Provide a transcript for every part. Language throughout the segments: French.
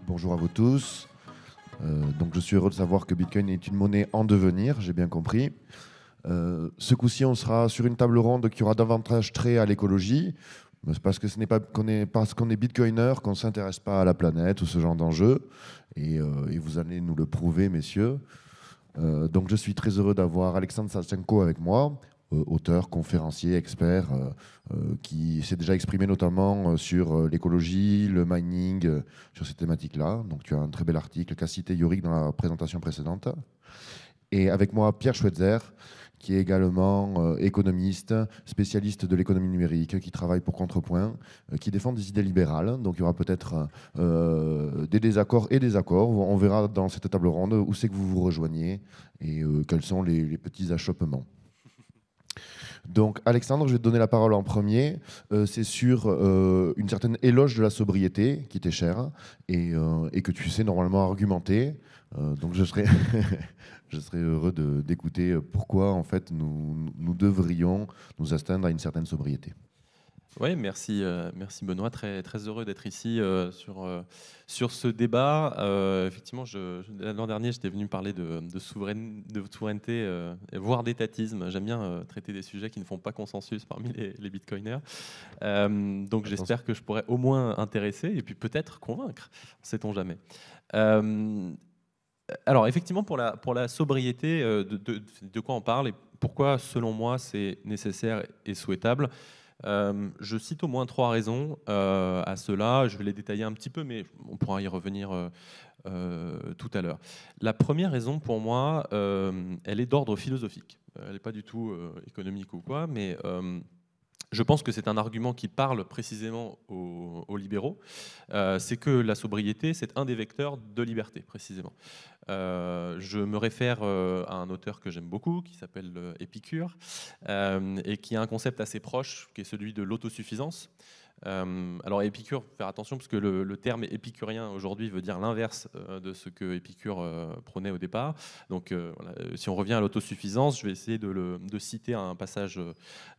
Bonjour à vous tous. Donc je suis heureux de savoir que Bitcoin est une monnaie en devenir, j'ai bien compris. Ce coup-ci, on sera sur une table ronde qui aura davantage trait à l'écologie. Mais c'est parce que ce n'est pas parce qu'on est bitcoiner qu'on ne s'intéresse pas à la planète ou ce genre d'enjeu. Et vous allez nous le prouver, messieurs. Donc je suis très heureux d'avoir Alexandre Savchenko avec moi, auteur, conférencier, expert, qui s'est déjà exprimé notamment sur l'écologie, le mining, sur ces thématiques-là. Donc tu as un très bel article qu'a cité Yorick dans la présentation précédente. Et avec moi, Pierre Schweitzer, qui est également économiste, spécialiste de l'économie numérique, qui travaille pour Contrepoint, qui défend des idées libérales. Donc il y aura peut-être des désaccords et des accords. On verra dans cette table ronde où c'est que vous vous rejoignez et quels sont les petits achoppements. Donc Alexandre, je vais te donner la parole en premier. C'est sur une certaine éloge de la sobriété qui t'est chère et que tu sais normalement argumenter. Donc je serais, je serais heureux d'écouter pourquoi en fait nous devrions nous astreindre à une certaine sobriété. Oui, merci, merci Benoît. Très, très heureux d'être ici sur ce débat. Effectivement, l'an dernier, j'étais venu parler de souveraineté, voire d'étatisme. J'aime bien traiter des sujets qui ne font pas consensus parmi les bitcoiners. Donc j'espère que je pourrais au moins intéresser et puis peut-être convaincre, sait-on jamais. Alors effectivement, pour la sobriété, de quoi on parle et pourquoi, selon moi, c'est nécessaire et souhaitable. Je cite au moins 3 raisons à cela. Je vais les détailler un petit peu, mais on pourra y revenir tout à l'heure. La première raison, pour moi, elle est d'ordre philosophique. Elle n'est pas du tout économique ou quoi, mais je pense que c'est un argument qui parle précisément aux libéraux. C'est que la sobriété, c'est un des vecteurs de liberté, précisément. Je me réfère à un auteur que j'aime beaucoup, qui s'appelle Épicure, et qui a un concept assez proche, qui est celui de l'autosuffisance. Alors Épicure, faut faire attention, parce que le terme épicurien aujourd'hui veut dire l'inverse de ce que Épicure prônait au départ. Donc voilà, si on revient à l'autosuffisance, je vais essayer de citer un passage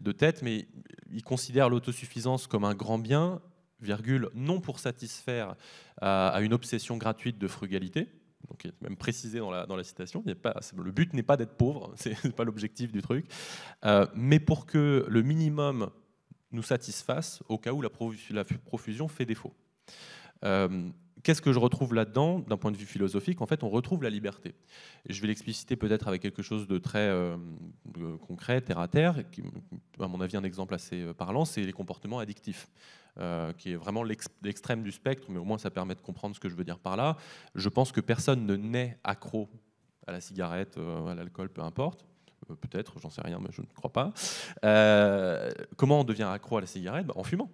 de tête, mais il considère l'autosuffisance comme un grand bien, virgule, non pour satisfaire à une obsession gratuite de frugalité. Donc, il est même précisé dans la citation. Le but n'est pas d'être pauvre, c'est pas l'objectif du truc, mais pour que le minimum nous satisfasse au cas où la profusion fait défaut. Qu'est-ce que je retrouve là-dedans d'un point de vue philosophique? En fait, on retrouve la liberté. Et je vais l'expliciter peut-être avec quelque chose de très concret, terre à terre, qui, à mon avis, un exemple assez parlant, c'est les comportements addictifs, qui est vraiment l'extrême du spectre, mais au moins ça permet de comprendre ce que je veux dire par là. Je pense que personne ne naît accro à la cigarette, à l'alcool, peu importe. Peut-être, j'en sais rien, mais je ne crois pas. Comment on devient accro à la cigarette? En fumant.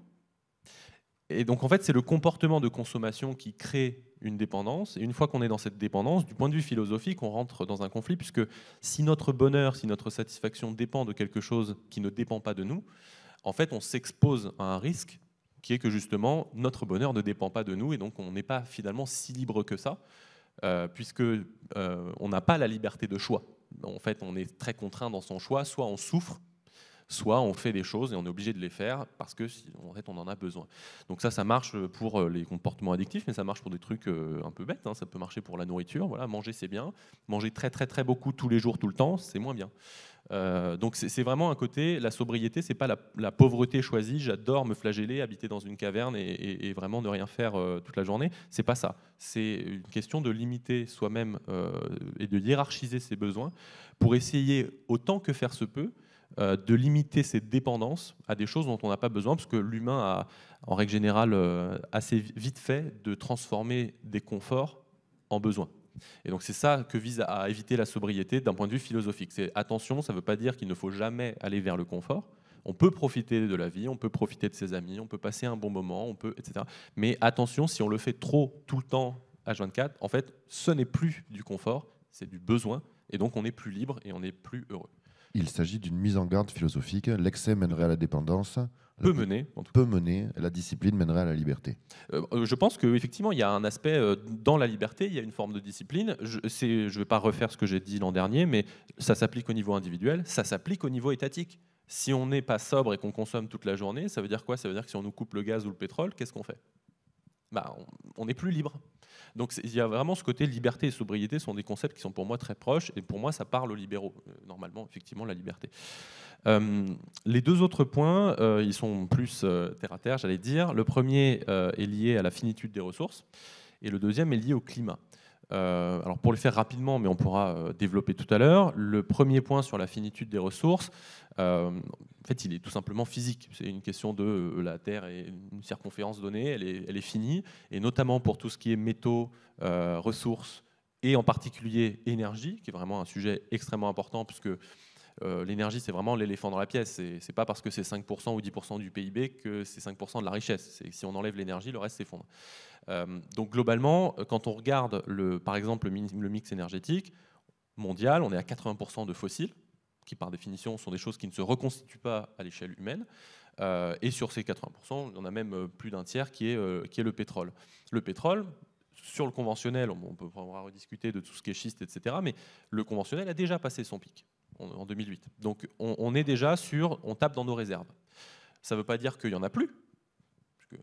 Et donc en fait, c'est le comportement de consommation qui crée une dépendance. Et une fois qu'on est dans cette dépendance, du point de vue philosophique, on rentre dans un conflit, puisque si notre bonheur, si notre satisfaction dépend de quelque chose qui ne dépend pas de nous, en fait, on s'expose à un risque qui est que justement, notre bonheur ne dépend pas de nous, et donc on n'est pas finalement si libre que ça, puisque on n'a pas la liberté de choix. En fait, on est très contraint dans son choix, soit on souffre, soit on fait des choses et on est obligé de les faire parce que en fait, on en a besoin. Donc ça marche pour les comportements addictifs, mais ça marche pour des trucs un peu bêtes, hein. Ça peut marcher pour la nourriture. Voilà, manger, c'est bien. Manger très très très beaucoup tous les jours, tout le temps, c'est moins bien. Donc c'est vraiment un côté, la sobriété, c'est pas la pauvreté choisie, j'adore me flageller, habiter dans une caverne et vraiment ne rien faire toute la journée. C'est pas ça. C'est une question de limiter soi-même et de hiérarchiser ses besoins pour essayer, autant que faire se peut, de limiter ses dépendances à des choses dont on n'a pas besoin, parce que l'humain a, en règle générale, assez vite fait de transformer des conforts en besoins. Et donc c'est ça que vise à éviter la sobriété d'un point de vue philosophique. C'est attention, ça ne veut pas dire qu'il ne faut jamais aller vers le confort. On peut profiter de la vie, on peut profiter de ses amis, on peut passer un bon moment, on peut, etc. Mais attention, si on le fait trop tout le temps, H24, en fait, ce n'est plus du confort, c'est du besoin, et donc on est plus libre et on est plus heureux. Il s'agit d'une mise en garde philosophique. L'excès mènerait à la dépendance. Peut mener, en tout cas. Peut mener, la discipline mènerait à la liberté. Je pense qu'effectivement, il y a un aspect dans la liberté, il y a une forme de discipline. Je ne vais pas refaire ce que j'ai dit l'an dernier, mais ça s'applique au niveau individuel, ça s'applique au niveau étatique. Si on n'est pas sobre et qu'on consomme toute la journée, ça veut dire quoi? Ça veut dire que si on nous coupe le gaz ou le pétrole, qu'est-ce qu'on fait? On n'est plus libre. Donc il y a vraiment ce côté liberté et sobriété sont des concepts qui sont pour moi très proches, et pour moi ça parle aux libéraux, normalement, effectivement, la liberté. Les deux autres points, ils sont plus terre à terre, j'allais dire. Le premier est lié à la finitude des ressources, et le deuxième est lié au climat. Alors pour le faire rapidement, mais on pourra développer tout à l'heure, le premier point sur la finitude des ressources, en fait, il est tout simplement physique. C'est une question de la Terre est une circonférence donnée, elle est finie, et notamment pour tout ce qui est métaux, ressources, et en particulier énergie, qui est vraiment un sujet extrêmement important, puisque l'énergie, c'est vraiment l'éléphant dans la pièce. C'est pas parce que c'est 5% ou 10% du PIB que c'est 5% de la richesse. Si on enlève l'énergie, le reste s'effondre. Donc globalement, quand on regarde par exemple le mix énergétique mondial, on est à 80% de fossiles, qui par définition sont des choses qui ne se reconstituent pas à l'échelle humaine. Et sur ces 80%, il y en a même plus d'un tiers qui est le pétrole. Le pétrole, sur le conventionnel, on pourra rediscuter de tout ce qui est schiste, etc. Mais le conventionnel a déjà passé son pic en 2008. Donc on est déjà on tape dans nos réserves. Ça ne veut pas dire qu'il n'y en a plus,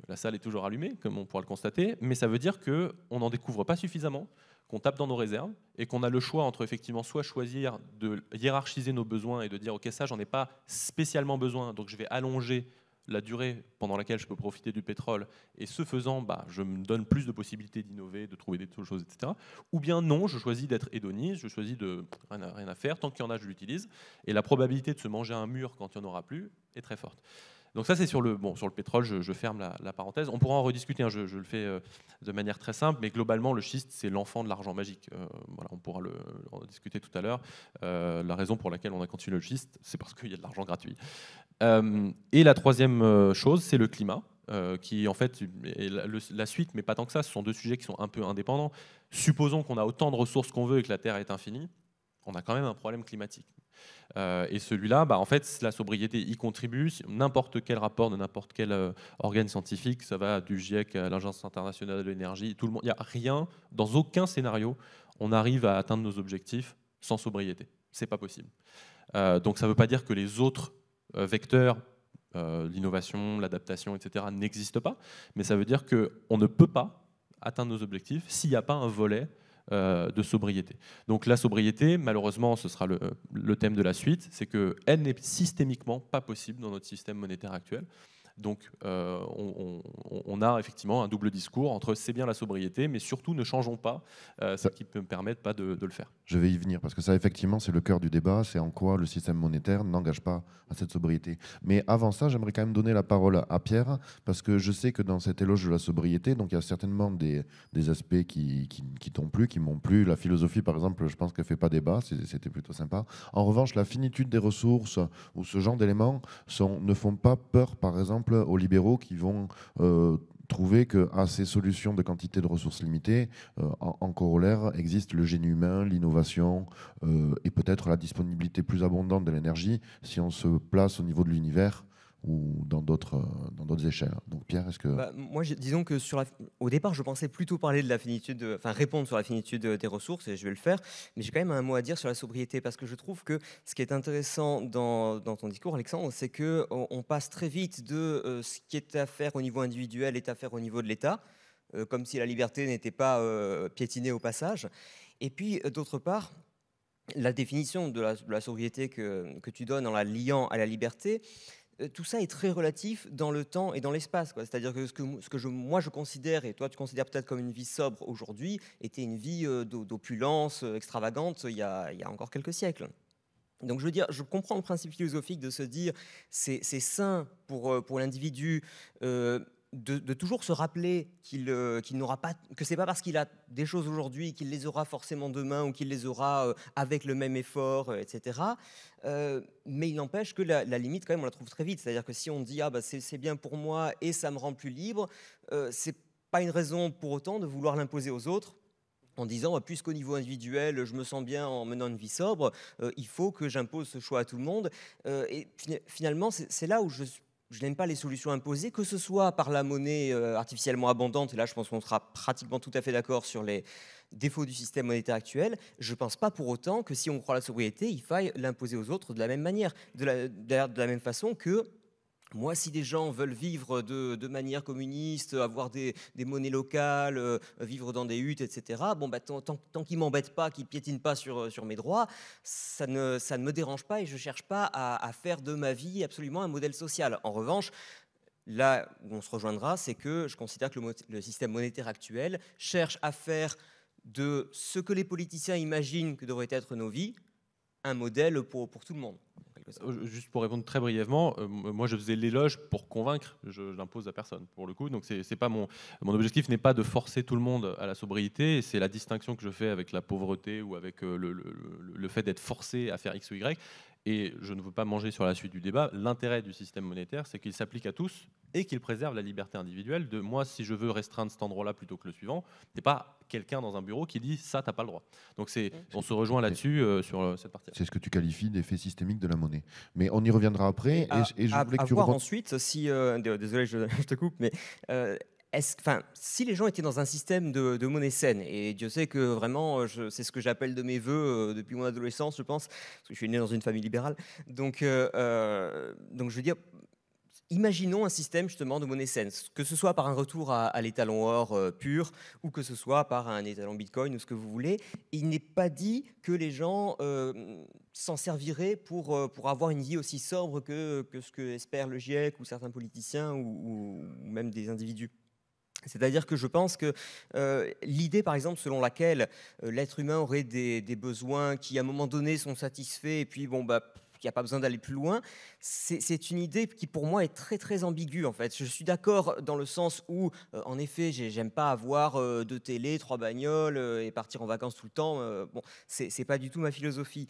la salle est toujours allumée, comme on pourra le constater, mais ça veut dire qu'on n'en découvre pas suffisamment, qu'on tape dans nos réserves, et qu'on a le choix entre effectivement soit choisir de hiérarchiser nos besoins et de dire ok, ça j'en ai pas spécialement besoin, donc je vais allonger la durée pendant laquelle je peux profiter du pétrole, et ce faisant, je me donne plus de possibilités d'innover, de trouver des choses, etc. Ou bien non, je choisis d'être hédoniste, je choisis de rien à faire, tant qu'il y en a, je l'utilise, et la probabilité de se manger un mur quand il n'y en aura plus est très forte. Donc ça, c'est sur le pétrole, je ferme la parenthèse. On pourra en rediscuter, hein, je le fais de manière très simple, mais globalement, le schiste, c'est l'enfant de l'argent magique. Voilà, on pourra en discuter tout à l'heure. La raison pour laquelle on a continué le schiste, c'est parce qu'il y a de l'argent gratuit. Et la troisième chose, c'est le climat, qui en fait est la suite, mais pas tant que ça. Ce sont deux sujets qui sont un peu indépendants. Supposons qu'on a autant de ressources qu'on veut et que la Terre est infinie, on a quand même un problème climatique. Et celui-là, en fait, la sobriété y contribue. N'importe quel rapport de n'importe quel organe scientifique, ça va du GIEC à l'Agence internationale de l'énergie, tout le monde, il n'y a rien, dans aucun scénario, on arrive à atteindre nos objectifs sans sobriété. C'est pas possible. Donc ça ne veut pas dire que les autres vecteurs, l'innovation, l'adaptation, etc., n'existent pas, mais ça veut dire qu'on ne peut pas atteindre nos objectifs s'il n'y a pas un volet de sobriété. Donc la sobriété, malheureusement, ce sera le thème de la suite, c'est qu'elle n'est systémiquement pas possible dans notre système monétaire actuel. Donc on a effectivement un double discours entre c'est bien la sobriété, mais surtout ne changeons pas ce qui peut me permettre pas de le faire. Je vais y venir, parce que ça, effectivement, c'est le cœur du débat, c'est en quoi le système monétaire n'engage pas à cette sobriété. Mais avant ça, j'aimerais quand même donner la parole à Pierre, parce que je sais que dans cet éloge de la sobriété, donc il y a certainement des aspects qui t'ont plu, qui m'ont plu. La philosophie, par exemple, je pense qu'elle ne fait pas débat, c'était plutôt sympa. En revanche, la finitude des ressources ou ce genre d'éléments ne font pas peur, par exemple, aux libéraux qui vont trouver qu'à ces solutions de quantité de ressources limitées, en corollaire, existe le génie humain, l'innovation et peut-être la disponibilité plus abondante de l'énergie si on se place au niveau de l'univers ou dans d'autres échelles. Donc Pierre, est-ce que... Moi, disons que au départ, je pensais plutôt parler de la finitude, répondre sur la finitude des ressources, et je vais le faire, mais j'ai quand même un mot à dire sur la sobriété, parce que je trouve que ce qui est intéressant dans ton discours, Alexandre, c'est qu'on passe très vite de ce qui est à faire au niveau individuel est à faire au niveau de l'État, comme si la liberté n'était pas piétinée au passage. Et puis, d'autre part, la définition de la sobriété que tu donnes en la liant à la liberté, tout ça est très relatif dans le temps et dans l'espace. C'est-à-dire que moi je considère, et toi tu considères peut-être comme une vie sobre aujourd'hui, était une vie d'opulence extravagante il y a encore quelques siècles. Donc je veux dire, je comprends le principe philosophique de se dire c'est sain pour l'individu de toujours se rappeler qu'il n'aura pas, que c'est pas parce qu'il a des choses aujourd'hui qu'il les aura forcément demain ou qu'il les aura avec le même effort, etc. Mais il n'empêche que la limite, quand même, on la trouve très vite. C'est-à-dire que si on dit c'est bien pour moi et ça me rend plus libre, c'est pas une raison pour autant de vouloir l'imposer aux autres, en disant puisqu'au niveau individuel je me sens bien en menant une vie sobre, il faut que j'impose ce choix à tout le monde. Et finalement, c'est là où je n'aime pas les solutions imposées, que ce soit par la monnaie artificiellement abondante, et là je pense qu'on sera pratiquement tout à fait d'accord sur les défauts du système monétaire actuel. Je ne pense pas pour autant que si on croit à la sobriété, il faille l'imposer aux autres de la même manière, de la même façon que Moi, si des gens veulent vivre de manière communiste, avoir des monnaies locales, vivre dans des huttes, etc., bon, bah, tant qu'ils ne m'embêtent pas, qu'ils ne piétinent pas sur mes droits, ça ne me dérange pas et je ne cherche pas à faire de ma vie absolument un modèle social. En revanche, là où on se rejoindra, c'est que je considère que le système monétaire actuel cherche à faire de ce que les politiciens imaginent que devraient être nos vies un modèle pour tout le monde. Juste pour répondre très brièvement, moi je faisais l'éloge pour convaincre, je l'impose à personne pour le coup. Donc c'est pas mon objectif n'est pas de forcer tout le monde à la sobriété. C'est la distinction que je fais avec la pauvreté ou avec le fait d'être forcé à faire X ou Y. Et je ne veux pas manger sur la suite du débat. L'intérêt du système monétaire, c'est qu'il s'applique à tous et qu'il préserve la liberté individuelle. De moi, si je veux restreindre cet endroit-là plutôt que le suivant, c'est pas quelqu'un dans un bureau qui dit ça, t'as pas le droit. Donc on se rejoint là-dessus sur cette partie. C'est ce que tu qualifies d'effet systémique de la monnaie. Mais on y reviendra après. Et je voulais que tu voir ensuite si désolé, je te coupe, mais si les gens étaient dans un système de monnaie saine, et Dieu sait que vraiment, c'est ce que j'appelle de mes voeux depuis mon adolescence, je pense, parce que je suis né dans une famille libérale. Donc je veux dire, imaginons un système justement de monnaie saine, que ce soit par un retour à l'étalon or pur, ou que ce soit par un étalon Bitcoin, ou ce que vous voulez. Il n'est pas dit que les gens s'en serviraient pour avoir une vie aussi sobre que ce que espère le GIEC ou certains politiciens ou même des individus. C'est-à-dire que je pense que l'idée, par exemple, selon laquelle l'être humain aurait des besoins qui, à un moment donné, sont satisfaits, et puis, bon, bah, qu'il n'y a pas besoin d'aller plus loin, c'est une idée qui, pour moi, est très, très ambiguë, en fait. Je suis d'accord dans le sens où, en effet, j'aime pas avoir 2 télés, 3 bagnoles et partir en vacances tout le temps. Bon, c'est pas du tout ma philosophie.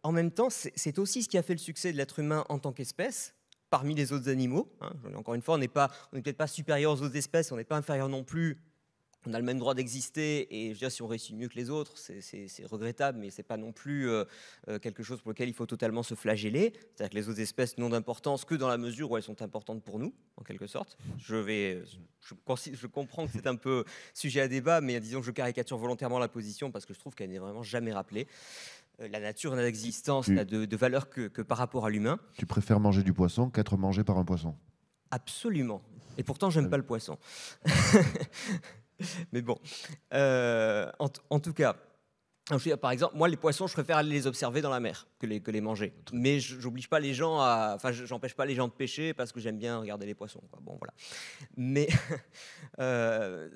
En même temps, c'est aussi ce qui a fait le succès de l'être humain en tant qu'espèce, parmi les autres animaux. Encore une fois, on n'est peut-être pas supérieur aux autres espèces, on n'est pas inférieur non plus. On a le même droit d'exister, et je veux dire, si on réussit mieux que les autres, c'est regrettable, mais ce n'est pas non plus quelque chose pour lequel il faut totalement se flageller. C'est-à-dire que les autres espèces n'ont d'importance que dans la mesure où elles sont importantes pour nous, en quelque sorte. Je comprends que c'est un peu sujet à débat, mais disons que je caricature volontairement la position parce que je trouve qu'elle n'est vraiment jamais rappelée. La nature n'a d'existence, n'a de valeur que par rapport à l'humain. Tu préfères manger du poisson qu'être mangé par un poisson? Absolument. Et pourtant, j'aime pas le poisson. Mais bon, en tout cas, par exemple, moi, les poissons, je préfère aller les observer dans la mer que les manger. Mais j'oblige pas les gens j'empêche pas les gens de pêcher parce que j'aime bien regarder les poissons, quoi. Bon, voilà. Mais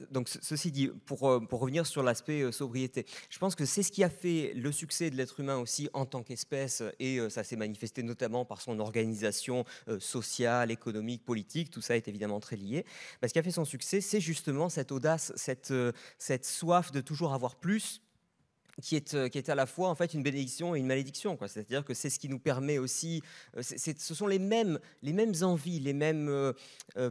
donc, ceci dit, pour revenir sur l'aspect sobriété, je pense que c'est ce qui a fait le succès de l'être humain aussi en tant qu'espèce, et ça s'est manifesté notamment par son organisation sociale, économique, politique. Tout ça est évidemment très lié. Ce qui a fait son succès, c'est justement cette audace, cette soif de toujours avoir plus, qui est à la fois en fait une bénédiction et une malédiction, quoi. C'est-à-dire que c'est ce qui nous permet aussi, ce sont les mêmes envies, les mêmes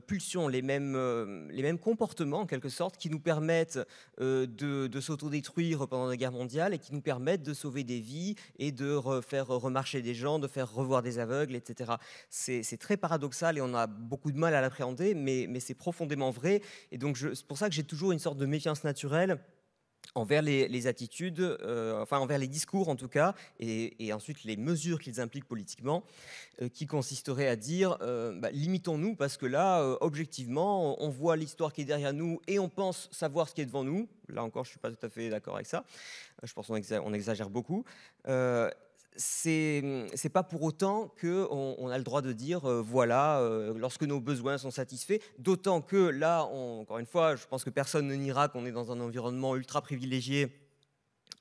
pulsions, les mêmes comportements en quelque sorte qui nous permettent de s'autodétruire pendant la guerre mondiale et qui nous permettent de sauver des vies et de faire remarcher des gens, de faire revoir des aveugles, etc. C'est très paradoxal et on a beaucoup de mal à l'appréhender, mais c'est profondément vrai. Et donc c'est pour ça que j'ai toujours une sorte de méfiance naturelle envers les attitudes, envers les discours en tout cas, et ensuite les mesures qu'ils impliquent politiquement, qui consisteraient à dire limitons-nous parce que là, objectivement, on voit l'histoire qui est derrière nous et on pense savoir ce qui est devant nous. Là encore, je ne suis pas tout à fait d'accord avec ça. Je pense qu'on exagère beaucoup. C'est pas pour autant qu'on a le droit de dire lorsque nos besoins sont satisfaits, d'autant que là, encore une fois, je pense que personne ne niera qu'on est dans un environnement ultra privilégié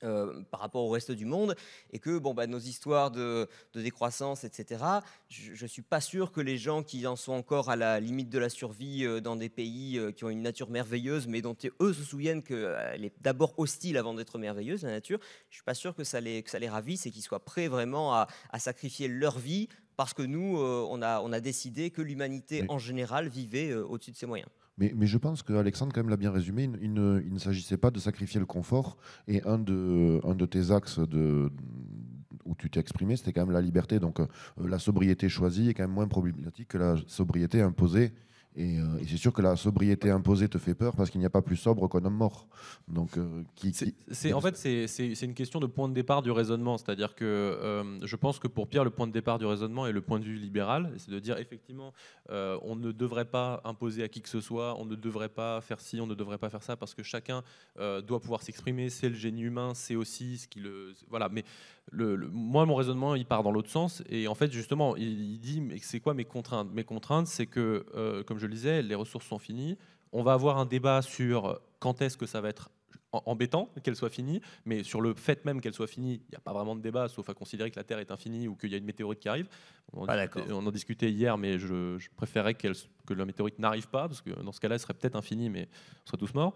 par rapport au reste du monde, et que nos histoires de décroissance, etc., je ne suis pas sûr que les gens qui en sont encore à la limite de la survie dans des pays qui ont une nature merveilleuse, mais dont eux se souviennent qu'elle est d'abord hostile avant d'être merveilleuse, la nature, je ne suis pas sûr que ça les ravisse et qu'ils soient prêts vraiment à sacrifier leur vie parce que nous, on a décidé que l'humanité en général vivait au-dessus de ses moyens. Mais je pense qu'Alexandre quand même l'a bien résumé, il ne s'agissait pas de sacrifier le confort, et un de tes axes où tu t'es exprimé, c'était quand même la liberté, donc la sobriété choisie est quand même moins problématique que la sobriété imposée Et c'est sûr que la sobriété imposée te fait peur parce qu'il n'y a pas plus sobre qu'un homme mort. Donc, en fait, c'est une question de point de départ du raisonnement. C'est-à-dire que je pense que pour Pierre, le point de départ du raisonnement est le point de vue libéral. C'est de dire, effectivement, on ne devrait pas imposer à qui que ce soit, on ne devrait pas faire ci, on ne devrait pas faire ça, parce que chacun doit pouvoir s'exprimer. C'est le génie humain, c'est aussi ce qui le... Voilà, mais moi, mon raisonnement, il part dans l'autre sens. Et en fait, justement, il dit, mais c'est quoi mes contraintes? Mes contraintes, c'est que, comme je le disais, les ressources sont finies. On va avoir un débat sur quand est-ce que ça va être embêtant qu'elle soit finie, mais sur le fait même qu'elle soit finie, il n'y a pas vraiment de débat, sauf à considérer que la Terre est infinie ou qu'il y a une météorite qui arrive. On en discutait hier, mais je préférerais que la météorite n'arrive pas, parce que dans ce cas-là, elle serait peut-être infinie, mais on serait tous morts.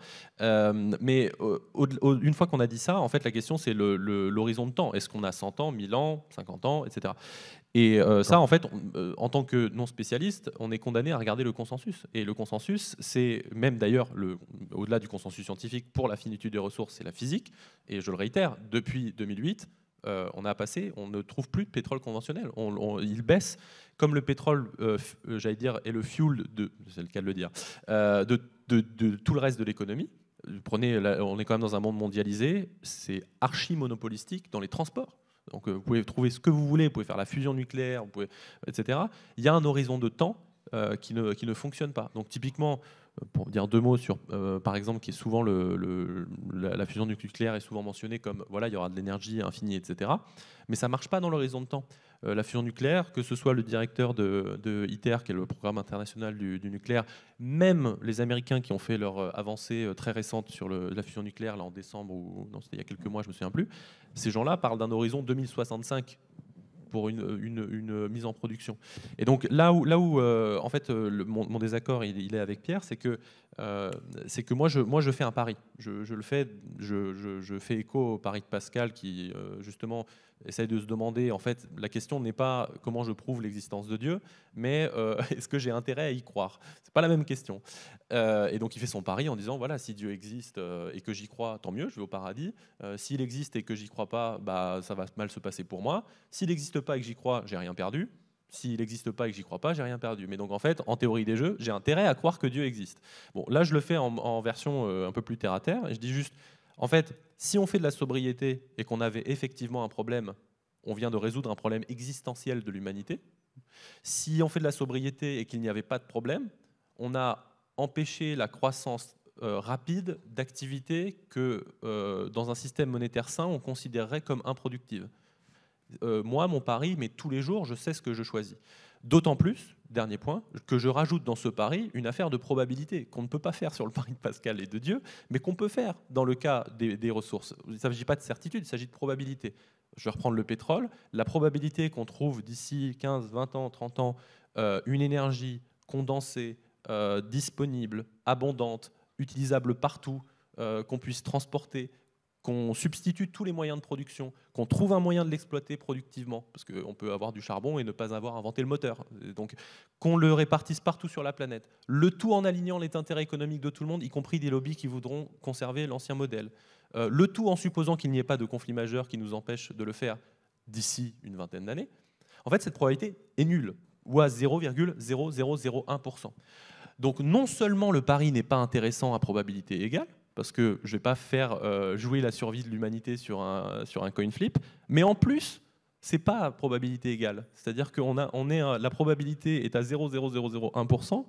Mais une fois qu'on a dit ça, en fait, la question, c'est l'horizon de temps. Est-ce qu'on a 100 ans, 1000 ans, 50 ans, etc. Et ça, en fait, en tant que non-spécialiste, on est condamné à regarder le consensus. Et le consensus, c'est même d'ailleurs, au-delà du consensus scientifique pour la finitude des ressources, c'est la physique. Et je le réitère, depuis 2008, on ne trouve plus de pétrole conventionnel. Il baisse, comme le pétrole, j'allais dire, est le fuel, c'est le cas de le dire, de tout le reste de l'économie. On est quand même dans un monde mondialisé, c'est archi monopolistique dans les transports. Donc vous pouvez trouver ce que vous voulez, vous pouvez faire la fusion nucléaire, etc. Il y a un horizon de temps qui ne fonctionne pas. Donc typiquement, pour dire deux mots sur, par exemple, qui est souvent la fusion nucléaire est souvent mentionnée comme, voilà, il y aura de l'énergie infinie, etc. Mais ça ne marche pas dans l'horizon de temps. La fusion nucléaire, que ce soit le directeur de ITER, qui est le programme international du nucléaire, même les Américains qui ont fait leur avancée très récente sur la fusion nucléaire, là en décembre, ou non, c'était il y a quelques mois, je ne me souviens plus, ces gens-là parlent d'un horizon 2065 pour une mise en production. Et donc là où en fait, mon désaccord il est avec Pierre, c'est que moi je fais un pari. Je fais écho au pari de Pascal qui justement essaye de se demander, en fait, la question n'est pas comment je prouve l'existence de Dieu, mais est-ce que j'ai intérêt à y croire? C'est pas la même question. Et donc il fait son pari en disant, voilà, si Dieu existe et que j'y crois, tant mieux, je vais au paradis. S'il existe et que j'y crois pas, bah, ça va mal se passer pour moi. S'il n'existe pas et que j'y crois, j'ai rien perdu. S'il n'existe pas et que j'y crois pas, j'ai rien perdu. Mais donc en fait, en théorie des jeux, j'ai intérêt à croire que Dieu existe. Bon, là je le fais en version un peu plus terre à terre, et je dis juste, en fait, si on fait de la sobriété et qu'on avait effectivement un problème, on vient de résoudre un problème existentiel de l'humanité. Si on fait de la sobriété et qu'il n'y avait pas de problème, on a empêché la croissance rapide d'activités que, dans un système monétaire sain, on considérerait comme improductives. Moi, mon pari, mais tous les jours, je sais ce que je choisis. D'autant plus, dernier point, que je rajoute dans ce pari une affaire de probabilité qu'on ne peut pas faire sur le pari de Pascal et de Dieu, mais qu'on peut faire dans le cas des ressources. Il ne s'agit pas de certitude, il s'agit de probabilité. Je vais reprendre le pétrole. La probabilité qu'on trouve d'ici 15, 20 ans, 30 ans, une énergie condensée, disponible, abondante, utilisable partout, qu'on puisse transporter, qu'on substitue tous les moyens de production, qu'on trouve un moyen de l'exploiter productivement, parce qu'on peut avoir du charbon et ne pas avoir inventé le moteur. Donc, qu'on le répartisse partout sur la planète. Le tout en alignant les intérêts économiques de tout le monde, y compris des lobbies qui voudront conserver l'ancien modèle. Le tout en supposant qu'il n'y ait pas de conflit majeur qui nous empêche de le faire d'ici une vingtaine d'années. En fait, cette probabilité est nulle, ou à 0,0001%. Donc, non seulement le pari n'est pas intéressant à probabilité égale, parce que je ne vais pas faire jouer la survie de l'humanité sur un coin flip, mais en plus, ce n'est pas à probabilité égale. C'est-à-dire que la probabilité est à 0,0001%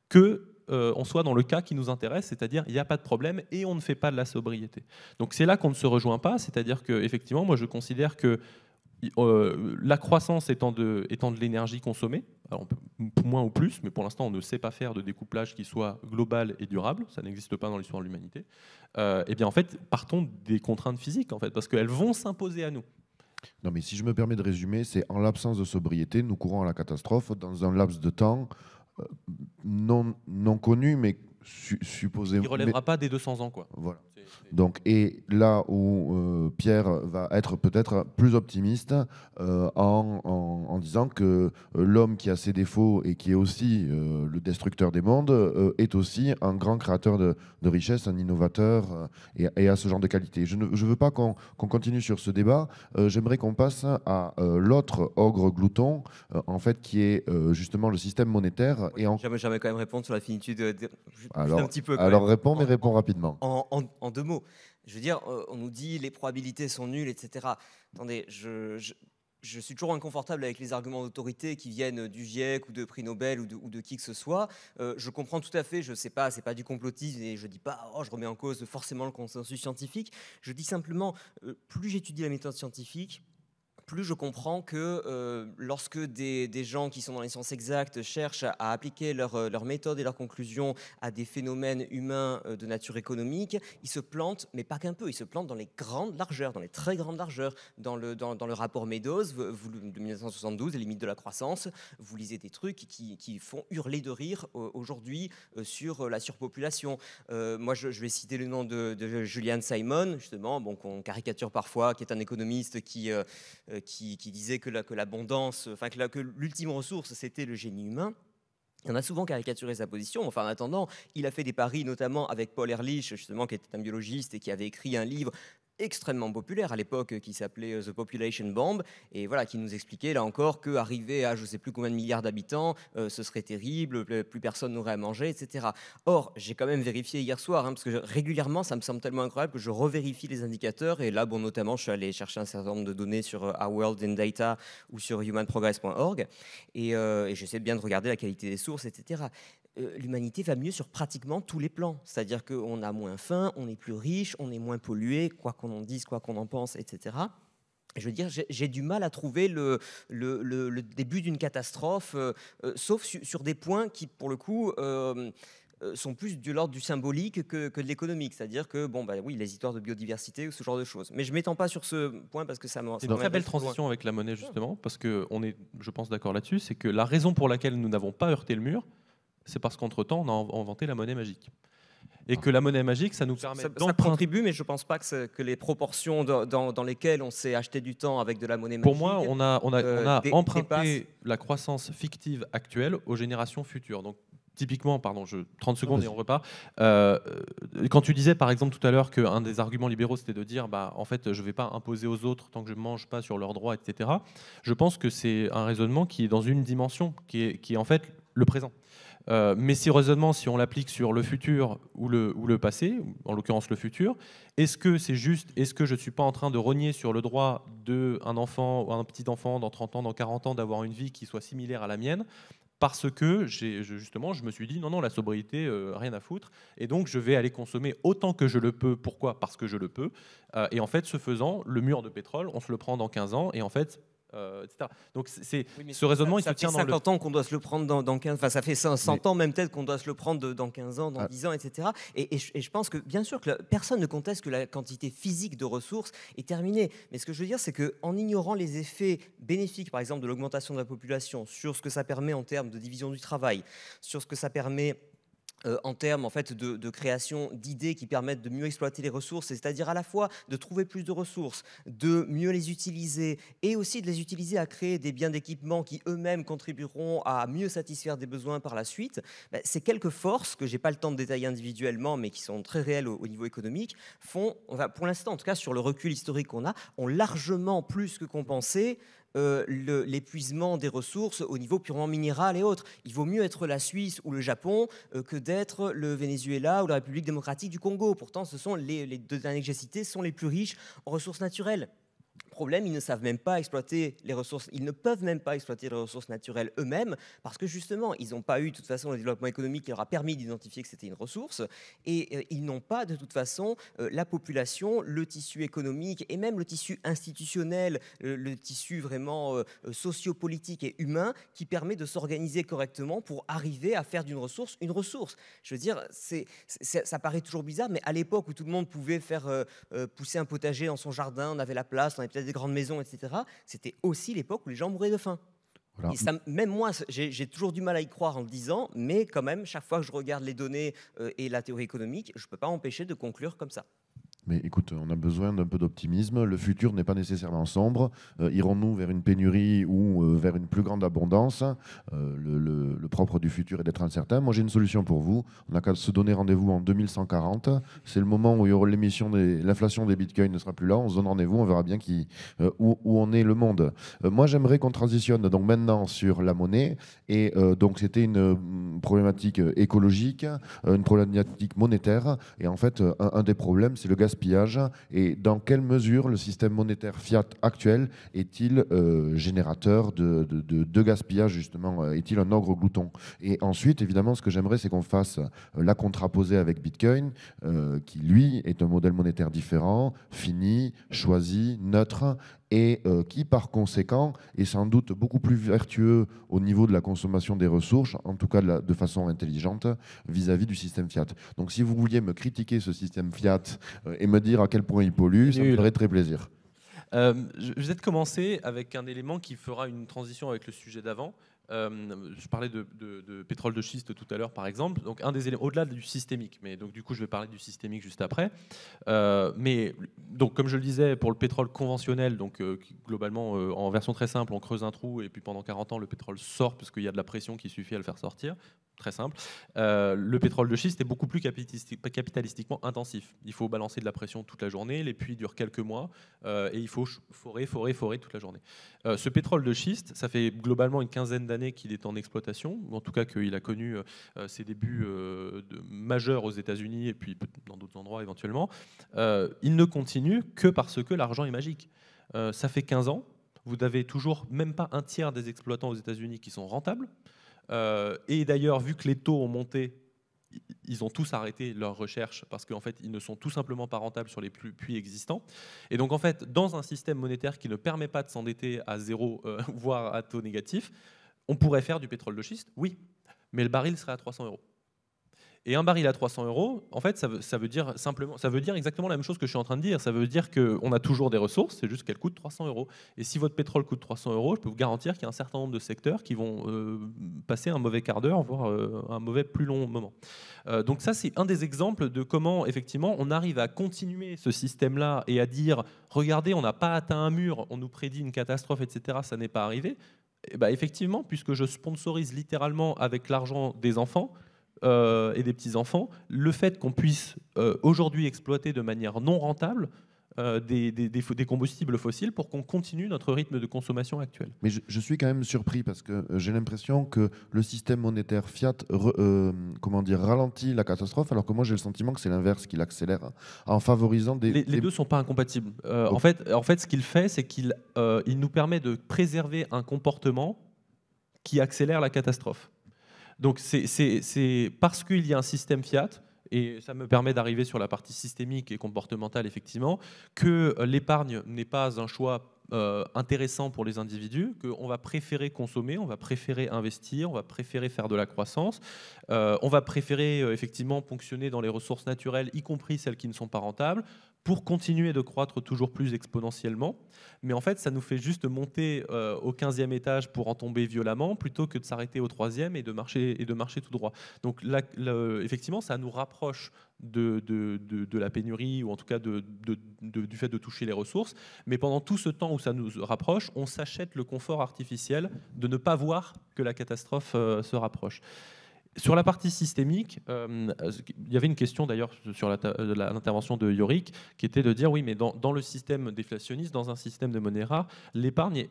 qu'on soit dans le cas qui nous intéresse, c'est-à-dire il n'y a pas de problème et on ne fait pas de la sobriété. Donc c'est là qu'on ne se rejoint pas, c'est-à-dire qu'effectivement, moi je considère que la croissance étant de l'énergie consommée, alors moins ou plus, mais pour l'instant on ne sait pas faire de découplage qui soit global et durable, ça n'existe pas dans l'histoire de l'humanité, et bien en fait partons des contraintes physiques en fait, parce qu'elles vont s'imposer à nous. Non mais si je me permets de résumer, c'est en l'absence de sobriété, nous courons à la catastrophe dans un laps de temps non connu, mais supposément. Il ne relèvera pas des 200 ans, quoi. Voilà. Donc, et là où Pierre va être peut-être plus optimiste en disant que l'homme qui a ses défauts et qui est aussi le destructeur des mondes est aussi un grand créateur de richesse, un innovateur et a ce genre de qualité. Je ne veux pas qu'on continue sur ce débat. J'aimerais qu'on passe à l'autre ogre glouton, en fait, qui est justement le système monétaire. J'aimerais quand même répondre sur la finitude. Alors, un petit peu, réponds, mais réponds rapidement. En 2 mots. Je veux dire, on nous dit les probabilités sont nulles, etc. Attendez, je suis toujours inconfortable avec les arguments d'autorité qui viennent du GIEC ou de prix Nobel ou de qui que ce soit. Je comprends tout à fait, je ne sais pas, c'est pas du complotisme et je ne dis pas, je remets en cause forcément le consensus scientifique. Je dis simplement, plus j'étudie la méthode scientifique, plus je comprends que lorsque des gens qui sont dans les sciences exactes cherchent à appliquer leur méthode et leurs conclusions à des phénomènes humains de nature économique, ils se plantent, mais pas qu'un peu, ils se plantent dans les grandes largeurs, dans les très grandes largeurs. Dans le rapport Meadows de 1972, les limites de la croissance, vous lisez des trucs qui font hurler de rire aujourd'hui sur la surpopulation. Moi, je vais citer le nom de Julian Simon, justement, bon, qu'on caricature parfois, qui est un économiste qui disait que l'abondance, que l'ultime ressource, c'était le génie humain. On a souvent caricaturé sa position. Enfin, en attendant, il a fait des paris, notamment avec Paul Ehrlich, justement, qui était un biologiste et qui avait écrit un livre extrêmement populaire à l'époque qui s'appelait The Population Bomb et voilà qui nous expliquait là encore qu'arriver à je sais plus combien de milliards d'habitants ce serait terrible, plus personne n'aurait à manger, etc. Or j'ai quand même vérifié hier soir parce que régulièrement ça me semble tellement incroyable que je revérifie les indicateurs et là bon notamment je suis allé chercher un certain nombre de données sur Our World in Data ou sur humanprogress.org et j'essaie bien de regarder la qualité des sources, etc. L'humanité va mieux sur pratiquement tous les plans. C'est-à-dire qu'on a moins faim, on est plus riche, on est moins pollué, quoi qu'on en dise, quoi qu'on en pense, etc. Je veux dire, j'ai du mal à trouver le début d'une catastrophe, sauf sur des points qui, pour le coup, sont plus de l'ordre du symbolique que de l'économique. C'est-à-dire que, oui, les histoires de biodiversité ou ce genre de choses. Mais je ne m'étends pas sur ce point parce que ça m'en... C'est une très belle transition avec la monnaie, justement, parce qu'on est, je pense, d'accord là-dessus. C'est que la raison pour laquelle nous n'avons pas heurté le mur, c'est parce qu'entre-temps, on a inventé la monnaie magique. Et que la monnaie magique, ça nous permet ça contribue, mais je ne pense pas que les proportions dans lesquelles on s'est acheté du temps avec de la monnaie magique... Pour moi, on a emprunté la croissance fictive actuelle aux générations futures. Donc, typiquement, 30 secondes et on repart. Quand tu disais, par exemple, tout à l'heure qu'un des arguments libéraux, c'était de dire en fait, je ne vais pas imposer aux autres tant que je ne mange pas sur leurs droits, etc. Je pense que c'est un raisonnement qui est dans une dimension, qui est en fait le présent. Mais si raisonnement, si on l'applique sur le futur ou le passé, en l'occurrence le futur, est-ce que c'est juste, est-ce que je ne suis pas en train de rogner sur le droit d'un enfant ou un petit enfant dans 30 ans, dans 40 ans, d'avoir une vie qui soit similaire à la mienne parce que justement, je me suis dit non, la sobriété, rien à foutre. Et donc, je vais aller consommer autant que je le peux. Pourquoi ? Parce que je le peux. Et en fait, ce faisant, le mur de pétrole, on se le prend dans 15 ans. Et en fait... etc. Donc ce raisonnement, il se tient dans le... Ça fait 50 ans qu'on doit se le prendre dans 15... Enfin, ça fait 100 ans même peut-être qu'on doit se le prendre dans 15 ans, dans 10 ans, etc. Et je pense que, bien sûr, que personne ne conteste que la quantité physique de ressources est terminée. Mais ce que je veux dire, c'est qu'en ignorant les effets bénéfiques, par exemple, de l'augmentation de la population, sur ce que ça permet en termes de division du travail, sur ce que ça permet... en termes en fait, de création d'idées qui permettent de mieux exploiter les ressources, c'est-à-dire à la fois de trouver plus de ressources, de mieux les utiliser et aussi de les utiliser à créer des biens d'équipement qui eux-mêmes contribueront à mieux satisfaire des besoins par la suite. Ces quelques forces que je n'ai pas le temps de détailler individuellement mais qui sont très réelles au niveau économique font, pour l'instant en tout cas sur le recul historique qu'on a, ont largement plus que compensé l'épuisement des ressources au niveau purement minéral et autres. Il vaut mieux être la Suisse ou le Japon que d'être le Venezuela ou la République démocratique du Congo. Pourtant, ce sont les deux derniers que j'ai cités sont les plus riches en ressources naturelles. Problème, ils ne savent même pas exploiter les ressources, ils ne peuvent même pas exploiter les ressources naturelles eux-mêmes parce que justement, ils n'ont pas eu de toute façon le développement économique qui leur a permis d'identifier que c'était une ressource et ils n'ont pas de toute façon la population, le tissu économique et même le tissu institutionnel, le tissu vraiment sociopolitique et humain qui permet de s'organiser correctement pour arriver à faire d'une ressource une ressource. Je veux dire, ça paraît toujours bizarre, mais à l'époque où tout le monde pouvait faire pousser un potager dans son jardin, on avait la place, on avait peut-être des grandes maisons, etc. C'était aussi l'époque où les gens mouraient de faim. Voilà. Et ça, même moi, j'ai toujours du mal à y croire en le disant, mais quand même, chaque fois que je regarde les données et la théorie économique, je ne peux pas empêcher de conclure comme ça. Mais écoute, on a besoin d'un peu d'optimisme. Le futur n'est pas nécessairement sombre. Irons-nous vers une pénurie ou vers une plus grande abondance? Le propre du futur est d'être incertain. Moi, j'ai une solution pour vous. On n'a qu'à se donner rendez-vous en 2140. C'est le moment où il y aura l'inflation des bitcoins ne sera plus là. On se donne rendez-vous, on verra bien où en est le monde. Moi, j'aimerais qu'on transitionne donc maintenant sur la monnaie. Et donc, c'était une problématique écologique, une problématique monétaire. Et en fait, un des problèmes, c'est le gaspillage. Et dans quelle mesure le système monétaire fiat actuel est-il générateur de gaspillage, justement? Est-il un ogre glouton? Et ensuite, évidemment, ce que j'aimerais, c'est qu'on fasse la contraposée avec Bitcoin, qui, lui, est un modèle monétaire différent, fini, choisi, neutre, et qui, par conséquent, est sans doute beaucoup plus vertueux au niveau de la consommation des ressources, en tout cas de façon intelligente, vis-à-vis du système fiat. Donc, si vous vouliez me critiquer ce système fiat et me dire à quel point il pollue, ça me ferait très plaisir. Je vais peut-être commencer avec un élément qui fera une transition avec le sujet d'avant. Je parlais de pétrole de schiste tout à l'heure, par exemple. Donc, un des éléments, au-delà du systémique, mais donc, du coup, je vais parler du systémique juste après. Mais donc, comme je le disais, pour le pétrole conventionnel, donc, globalement, en version très simple, on creuse un trou et puis pendant 40 ans, le pétrole sort parce qu'il y a de la pression qui suffit à le faire sortir. Très simple. Le pétrole de schiste est beaucoup plus capitalistiquement intensif. Il faut balancer de la pression toute la journée, les puits durent quelques mois et il faut forer toute la journée. Ce pétrole de schiste, ça fait globalement une quinzaine d'années qu'il est en exploitation, ou en tout cas qu'il a connu ses débuts majeurs aux États-Unis et puis dans d'autres endroits éventuellement. Il ne continue que parce que l'argent est magique. Ça fait 15 ans, vous n'avez toujours même pas un tiers des exploitants aux États-Unis qui sont rentables. Et d'ailleurs, vu que les taux ont monté, ils ont tous arrêté leurs recherches parce qu'en fait, ils ne sont tout simplement pas rentables sur les puits existants. Et donc, en fait, dans un système monétaire qui ne permet pas de s'endetter à zéro, voire à taux négatif, on pourrait faire du pétrole de schiste, oui, mais le baril serait à 300 €. Et un baril à 300 €, en fait, ça veut dire exactement la même chose que je suis en train de dire. Ça veut dire qu'on a toujours des ressources, c'est juste qu'elles coûtent 300 €. Et si votre pétrole coûte 300 €, je peux vous garantir qu'il y a un certain nombre de secteurs qui vont passer un mauvais quart d'heure, voire un mauvais plus long moment. Donc ça, c'est un des exemples de comment, effectivement, on arrive à continuer ce système-là et à dire, regardez, on n'a pas atteint un mur, on nous prédit une catastrophe, etc., ça n'est pas arrivé. Et bah, effectivement, puisque je sponsorise littéralement avec l'argent des enfants, et des petits-enfants, le fait qu'on puisse aujourd'hui exploiter de manière non rentable des combustibles fossiles pour qu'on continue notre rythme de consommation actuel. Mais je suis quand même surpris parce que j'ai l'impression que le système monétaire fiat ralentit la catastrophe, alors que moi j'ai le sentiment que c'est l'inverse, qu'il accélère en favorisant Les deux ne sont pas incompatibles. En fait, ce qu'il fait, c'est qu'il nous permet de préserver un comportement qui accélère la catastrophe. Donc c'est parce qu'il y a un système fiat, et ça me permet d'arriver sur la partie systémique et comportementale, effectivement, que l'épargne n'est pas un choix intéressant pour les individus, qu'on va préférer consommer, on va préférer investir, on va préférer faire de la croissance, on va préférer effectivement ponctionner dans les ressources naturelles, y compris celles qui ne sont pas rentables, pour continuer de croître toujours plus exponentiellement. Mais en fait, ça nous fait juste monter au 15e étage pour en tomber violemment, plutôt que de s'arrêter au 3e et de marcher tout droit. Donc là, effectivement, ça nous rapproche de la pénurie, ou en tout cas du fait de toucher les ressources. Mais pendant tout ce temps où ça nous rapproche, on s'achète le confort artificiel de ne pas voir que la catastrophe se rapproche. Sur la partie systémique, il y avait une question d'ailleurs sur l'intervention de Yorick, qui était de dire oui, mais dans le système déflationniste, dans un système de monnaie rare, l'épargne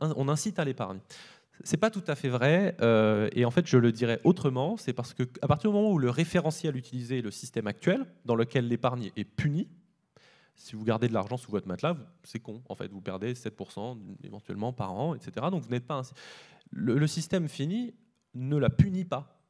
on incite à l'épargne. C'est pas tout à fait vrai, et en fait je le dirais autrement, c'est parce que à partir du moment où le référentiel utilisé est le système actuel, dans lequel l'épargne est punie, si vous gardez de l'argent sous votre matelas, c'est con, en fait, vous perdez 7% éventuellement par an, etc. Donc vous n'êtes pas le système fini ne la punit pas.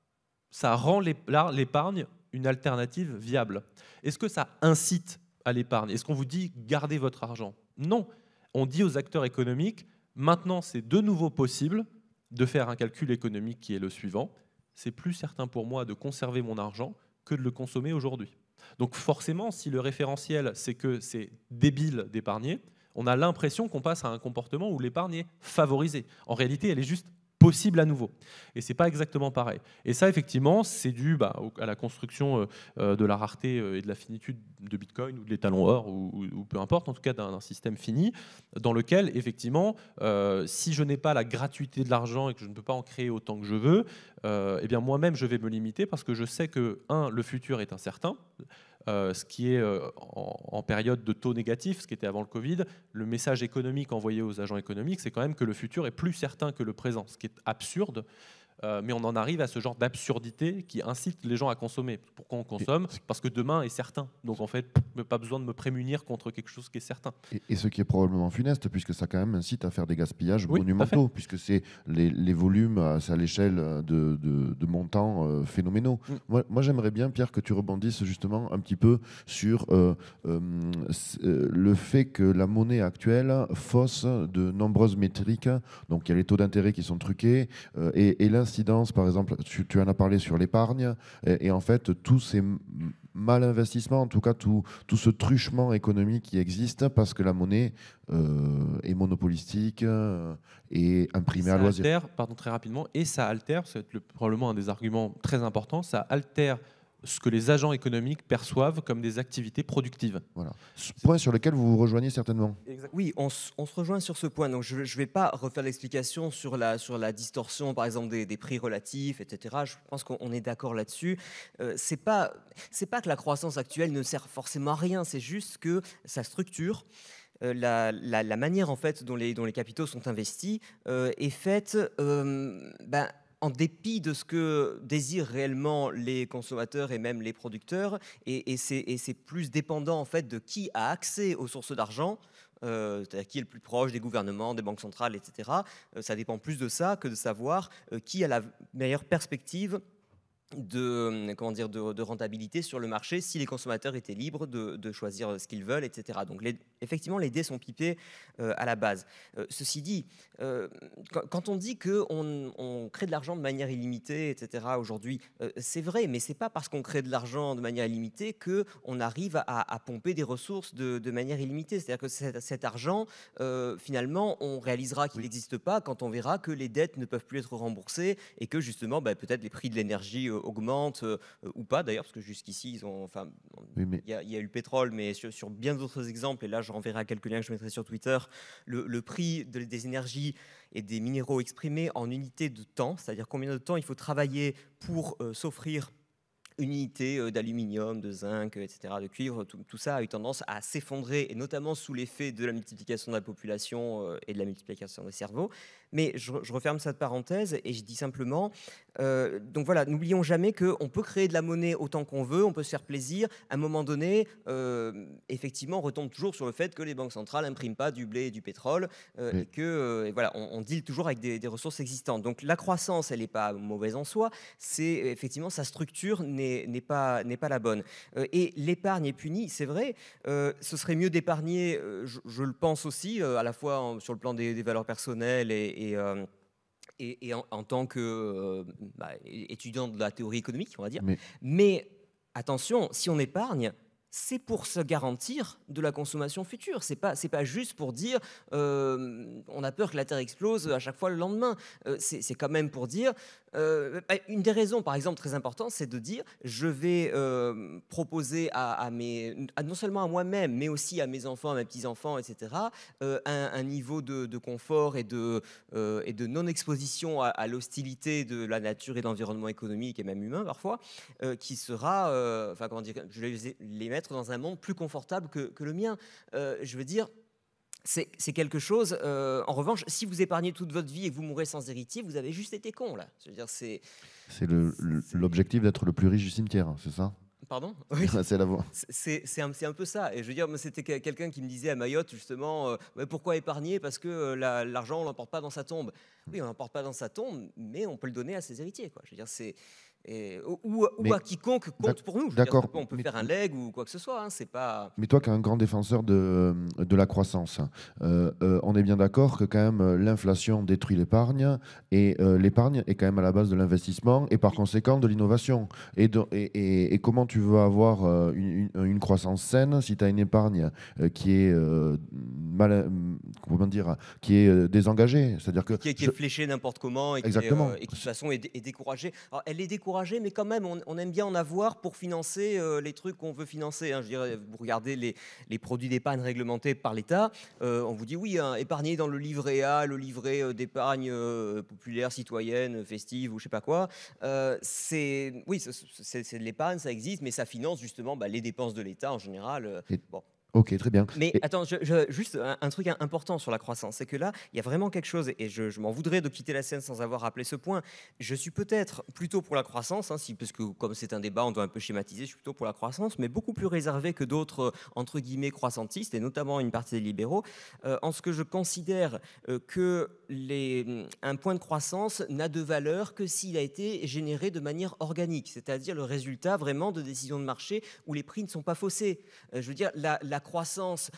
Ça rend l'épargne une alternative viable. Est-ce que ça incite à l'épargne? Est-ce qu'on vous dit gardez votre argent? Non. On dit aux acteurs économiques, maintenant c'est de nouveau possible de faire un calcul économique qui est le suivant. C'est plus certain pour moi de conserver mon argent que de le consommer aujourd'hui. Donc forcément, si le référentiel c'est que c'est débile d'épargner, on a l'impression qu'on passe à un comportement où l'épargne est favorisée. En réalité, elle est juste possible à nouveau. Et c'est pas exactement pareil. Et ça, effectivement, c'est dû à la construction de la rareté et de la finitude de Bitcoin ou de l'étalon or ou peu importe, en tout cas d'un système fini, dans lequel, effectivement, si je n'ai pas la gratuité de l'argent et que je ne peux pas en créer autant que je veux, eh bien moi-même, je vais me limiter parce que je sais que, le futur est incertain. Ce qui est en période de taux négatif, ce qui était avant le Covid, le message économique envoyé aux agents économiques, c'est quand même que le futur est plus certain que le présent, ce qui est absurde. Mais on en arrive à ce genre d'absurdité qui incite les gens à consommer. Pourquoi on consomme? Parce que demain est certain. Donc en fait, pas besoin de me prémunir contre quelque chose qui est certain. Et ce qui est probablement funeste, puisque ça quand même incite à faire des gaspillages Oui, monumentaux, puisque c'est les volumes, c'est à l'échelle de montants phénoménaux. Moi, j'aimerais bien, Pierre, que tu rebondisses justement un petit peu sur le fait que la monnaie actuelle fausse de nombreuses métriques. Donc il y a les taux d'intérêt qui sont truqués et l'incidence, par exemple, tu en as parlé sur l'épargne, et en fait, tous ces mal investissements, en tout cas tout ce truchement économique qui existe parce que la monnaie est monopolistique et imprimée à loisir. Altère, pardon, très rapidement, et ça altère, c'est probablement un des arguments très importants, ça altère ce que les agents économiques perçoivent comme des activités productives. Voilà. Point sur lequel vous vous rejoignez certainement. Oui, on se rejoint sur ce point. Donc, je ne vais pas refaire l'explication sur la distorsion, par exemple, des prix relatifs, etc. Je pense qu'on est d'accord là-dessus. C'est pas que la croissance actuelle ne sert forcément à rien, c'est juste que sa structure, la manière en fait dont les capitaux sont investis est faite en dépit de ce que désirent réellement les consommateurs et même les producteurs, et c'est plus dépendant en fait de qui a accès aux sources d'argent, c'est-à-dire qui est le plus proche des gouvernements, des banques centrales, etc. Ça dépend plus de ça que de savoir qui a la meilleure perspective de rentabilité sur le marché si les consommateurs étaient libres de choisir ce qu'ils veulent, etc. Donc effectivement, les dés sont pipés à la base. Ceci dit, quand on dit qu'on crée de l'argent de manière illimitée, etc. aujourd'hui, c'est vrai, mais c'est pas parce qu'on crée de l'argent de manière illimitée qu'on arrive à pomper des ressources de manière illimitée. C'est-à-dire que cet argent, finalement, on réalisera qu'il n'existe pas quand on verra que les dettes ne peuvent plus être remboursées et que justement, peut-être les prix de l'énergie augmente ou pas d'ailleurs, parce que jusqu'ici il y a eu le pétrole, mais sur bien d'autres exemples, et là je renverrai à quelques liens que je mettrai sur Twitter, le prix des énergies et des minéraux exprimés en unité de temps, c'est-à-dire combien de temps il faut travailler pour s'offrir une unité d'aluminium, de zinc, etc., de cuivre, tout ça a eu tendance à s'effondrer, et notamment sous l'effet de la multiplication de la population et de la multiplication des cerveaux. Mais je referme cette parenthèse et je dis simplement, donc voilà, n'oublions jamais qu'on peut créer de la monnaie autant qu'on veut, on peut se faire plaisir. À un moment donné, effectivement, on retombe toujours sur le fait que les banques centrales n'impriment pas du blé et du pétrole, et que voilà, on deal toujours avec des ressources existantes. Donc la croissance, elle n'est pas mauvaise en soi, c'est effectivement sa structure n'est pas la bonne. Et l'épargne est punie, c'est vrai. Ce serait mieux d'épargner, je le pense aussi, à la fois sur le plan des valeurs personnelles et en tant qu'étudiant de la théorie économique, on va dire. Mais attention, si on épargne, c'est pour se garantir de la consommation future. C'est pas juste pour dire on a peur que la Terre explose à chaque fois le lendemain. C'est quand même pour dire une des raisons, par exemple, très importante, c'est de dire je vais proposer non seulement à moi-même, mais aussi à mes enfants, à mes petits-enfants, etc., un niveau de confort et de non-exposition à l'hostilité de la nature et de l'environnement économique et même humain parfois, qui sera, je vais les mettre dans un monde plus confortable que le mien. Je veux dire, c'est quelque chose. En revanche, si vous épargnez toute votre vie et que vous mourrez sans héritier, vous avez juste été con, là. Je veux dire, c'est l'objectif d'être le plus riche du cimetière, c'est ça? Pardon? Oui. C'est la voie. C'est un peu ça. Et je veux dire, c'était quelqu'un qui me disait à Mayotte, justement, pourquoi épargner? Parce que l'argent, on l'emporte pas dans sa tombe. Oui, on l'emporte pas dans sa tombe, mais on peut le donner à ses héritiers, quoi. Je veux dire, ou à quiconque compte pour nous. D'accord. On peut faire un leg ou quoi que ce soit. Hein, c'est pas... Mais toi qui es un grand défenseur de la croissance, on est bien d'accord que quand même l'inflation détruit l'épargne, et l'épargne est quand même à la base de l'investissement et par conséquent de l'innovation. Et comment tu veux avoir une croissance saine si tu as une épargne qui est comment dire, qui est désengagée. C'est-à-dire que qui est fléchée n'importe comment et qui, Exactement. Et qui de toute façon est découragée. Alors, elle est découragée, mais quand même, on aime bien en avoir pour financer les trucs qu'on veut financer. Hein. Je dirais, vous regardez les produits d'épargne réglementés par l'État, on vous dit oui, hein, épargner dans le livret A, le livret d'épargne populaire, citoyenne, festive ou je sais pas quoi. C'est de l'épargne, ça existe, mais ça finance justement les dépenses de l'État en général. Bon. Ok, très bien. Mais attends, juste un truc important sur la croissance, c'est que là, il y a vraiment quelque chose, et je m'en voudrais de quitter la scène sans avoir rappelé ce point. Je suis peut-être plutôt pour la croissance, parce que comme c'est un débat, on doit un peu schématiser, je suis plutôt pour la croissance, mais beaucoup plus réservé que d'autres, entre guillemets, croissantistes, et notamment une partie des libéraux, en ce que je considère que un point de croissance n'a de valeur que s'il a été généré de manière organique, c'est-à-dire le résultat vraiment de décisions de marché où les prix ne sont pas faussés. Je veux dire, la croissance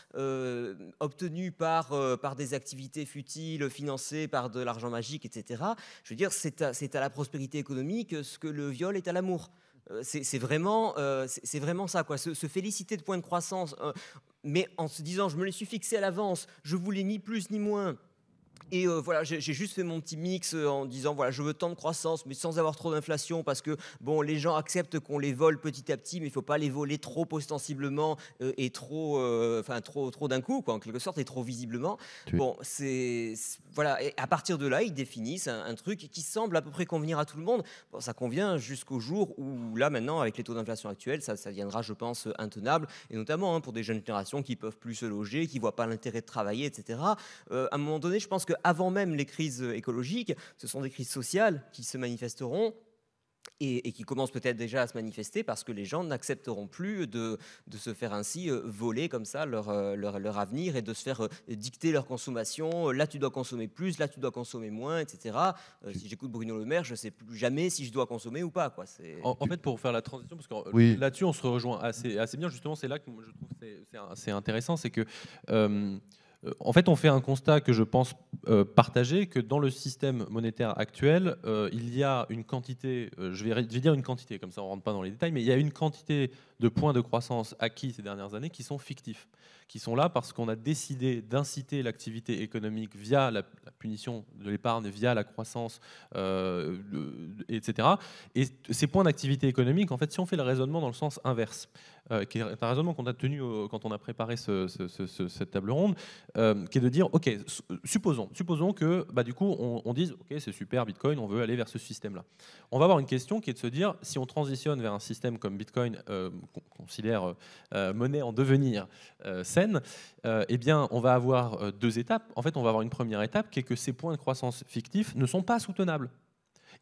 obtenue par des activités futiles, financées par de l'argent magique, etc., je veux dire, c'est à la prospérité économique ce que le viol est à l'amour. C'est vraiment ça, quoi. Se féliciter de points de croissance, mais en se disant, je me les suis fixés à l'avance, je voulais ni plus ni moins. Et voilà, j'ai juste fait mon petit mix en disant voilà, je veux tant de croissance, mais sans avoir trop d'inflation, parce que bon, les gens acceptent qu'on les vole petit à petit, mais il ne faut pas les voler trop ostensiblement et trop d'un coup, quoi, en quelque sorte, et trop visiblement. Bon, voilà. Et à partir de là, ils définissent un truc qui semble à peu près convenir à tout le monde. Bon, ça convient jusqu'au jour où là, maintenant, avec les taux d'inflation actuels, ça deviendra, je pense, intenable, et notamment pour des jeunes générations qui peuvent plus se loger, qui voient pas l'intérêt de travailler, etc. À un moment donné, je pense que avant même les crises écologiques, ce sont des crises sociales qui se manifesteront et qui commencent peut-être déjà à se manifester parce que les gens n'accepteront plus de se faire ainsi voler comme ça leur avenir et de se faire dicter leur consommation. Là, tu dois consommer plus, là, tu dois consommer moins, etc. Si j'écoute Bruno Le Maire, je ne sais plus jamais si je dois consommer ou pas, quoi. En fait, pour faire la transition, parce que là-dessus, on se rejoint assez bien, justement, c'est là que je trouve que c'est intéressant, c'est que... en fait, on fait un constat que je pense partagé, que dans le système monétaire actuel, il y a une quantité, je vais dire une quantité, comme ça on ne rentre pas dans les détails, mais il y a une quantité de points de croissance acquis ces dernières années qui sont fictifs, qui sont là parce qu'on a décidé d'inciter l'activité économique via la punition de l'épargne, via la croissance, etc. Et ces points d'activité économique, en fait, si on fait le raisonnement dans le sens inverse, qui est un raisonnement qu'on a tenu quand on a préparé cette table ronde, qui est de dire, ok, supposons que du coup on dise, ok, c'est super Bitcoin, on veut aller vers ce système-là. On va avoir une question qui est de se dire, si on transitionne vers un système comme Bitcoin, qu'on considère monnaie en devenir saine, eh bien on va avoir deux étapes. En fait, on va avoir une première étape qui est que ces points de croissance fictifs ne sont pas soutenables.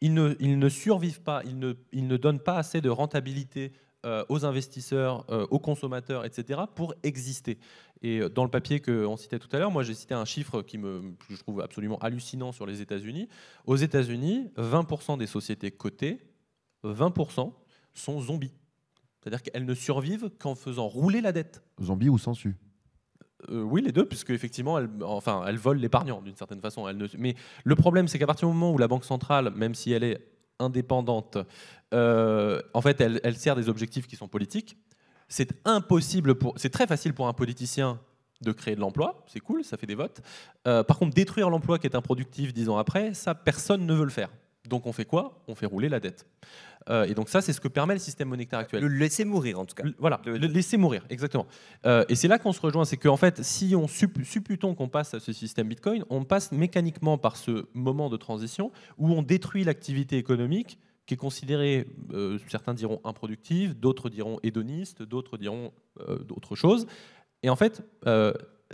Ils ne survivent pas, ils ne donnent pas assez de rentabilité aux investisseurs, aux consommateurs, etc., pour exister. Et dans le papier qu'on citait tout à l'heure, moi j'ai cité un chiffre que je trouve absolument hallucinant sur les États-Unis. Aux États-Unis, 20% des sociétés cotées, 20% sont zombies. C'est-à-dire qu'elles ne survivent qu'en faisant rouler la dette. Zombies ou sensu? Oui, les deux, puisque effectivement, elles volent l'épargnant d'une certaine façon. Mais le problème, c'est qu'à partir du moment où la Banque centrale, même si elle est indépendante, en fait, elle sert des objectifs qui sont politiques. C'est très facile pour un politicien de créer de l'emploi, c'est cool, ça fait des votes. Par contre, détruire l'emploi qui est improductif 10 ans après, ça, personne ne veut le faire. Donc on fait quoi? On fait rouler la dette. Et donc ça, c'est ce que permet le système monétaire actuel. Le laisser mourir, en tout cas. Voilà, le laisser mourir, exactement. Et c'est là qu'on se rejoint, c'est qu'en fait, si on supputons qu'on passe à ce système Bitcoin, on passe mécaniquement par ce moment de transition où on détruit l'activité économique qui est considérée, certains diront improductive, d'autres diront hédoniste, d'autres diront d'autres choses. Et en fait,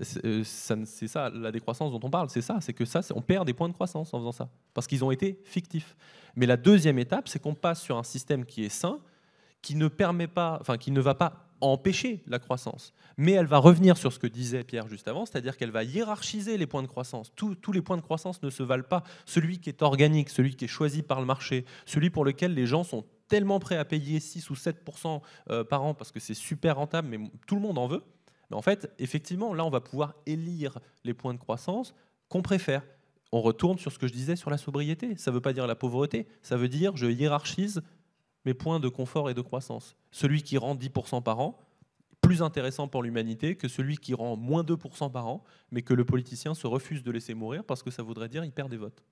c'est ça, la décroissance dont on parle, c'est ça, c'est que on perd des points de croissance en faisant ça, parce qu'ils ont été fictifs. Mais la deuxième étape, c'est qu'on passe sur un système qui est sain, qui ne va pas empêcher la croissance, mais elle va revenir sur ce que disait Pierre juste avant, c'est-à-dire qu'elle va hiérarchiser les points de croissance. Tous les points de croissance ne se valent pas. Celui qui est organique, celui qui est choisi par le marché, celui pour lequel les gens sont tellement prêts à payer 6 ou 7% par an parce que c'est super rentable, mais tout le monde en veut. Mais en fait, effectivement, là, on va pouvoir élire les points de croissance qu'on préfère. On retourne sur ce que je disais sur la sobriété. Ça ne veut pas dire la pauvreté, ça veut dire je hiérarchise mes points de confort et de croissance. Celui qui rend 10% par an, plus intéressant pour l'humanité que celui qui rend moins 2% par an, mais que le politicien se refuse de laisser mourir parce que ça voudrait dire qu'il perd des votes.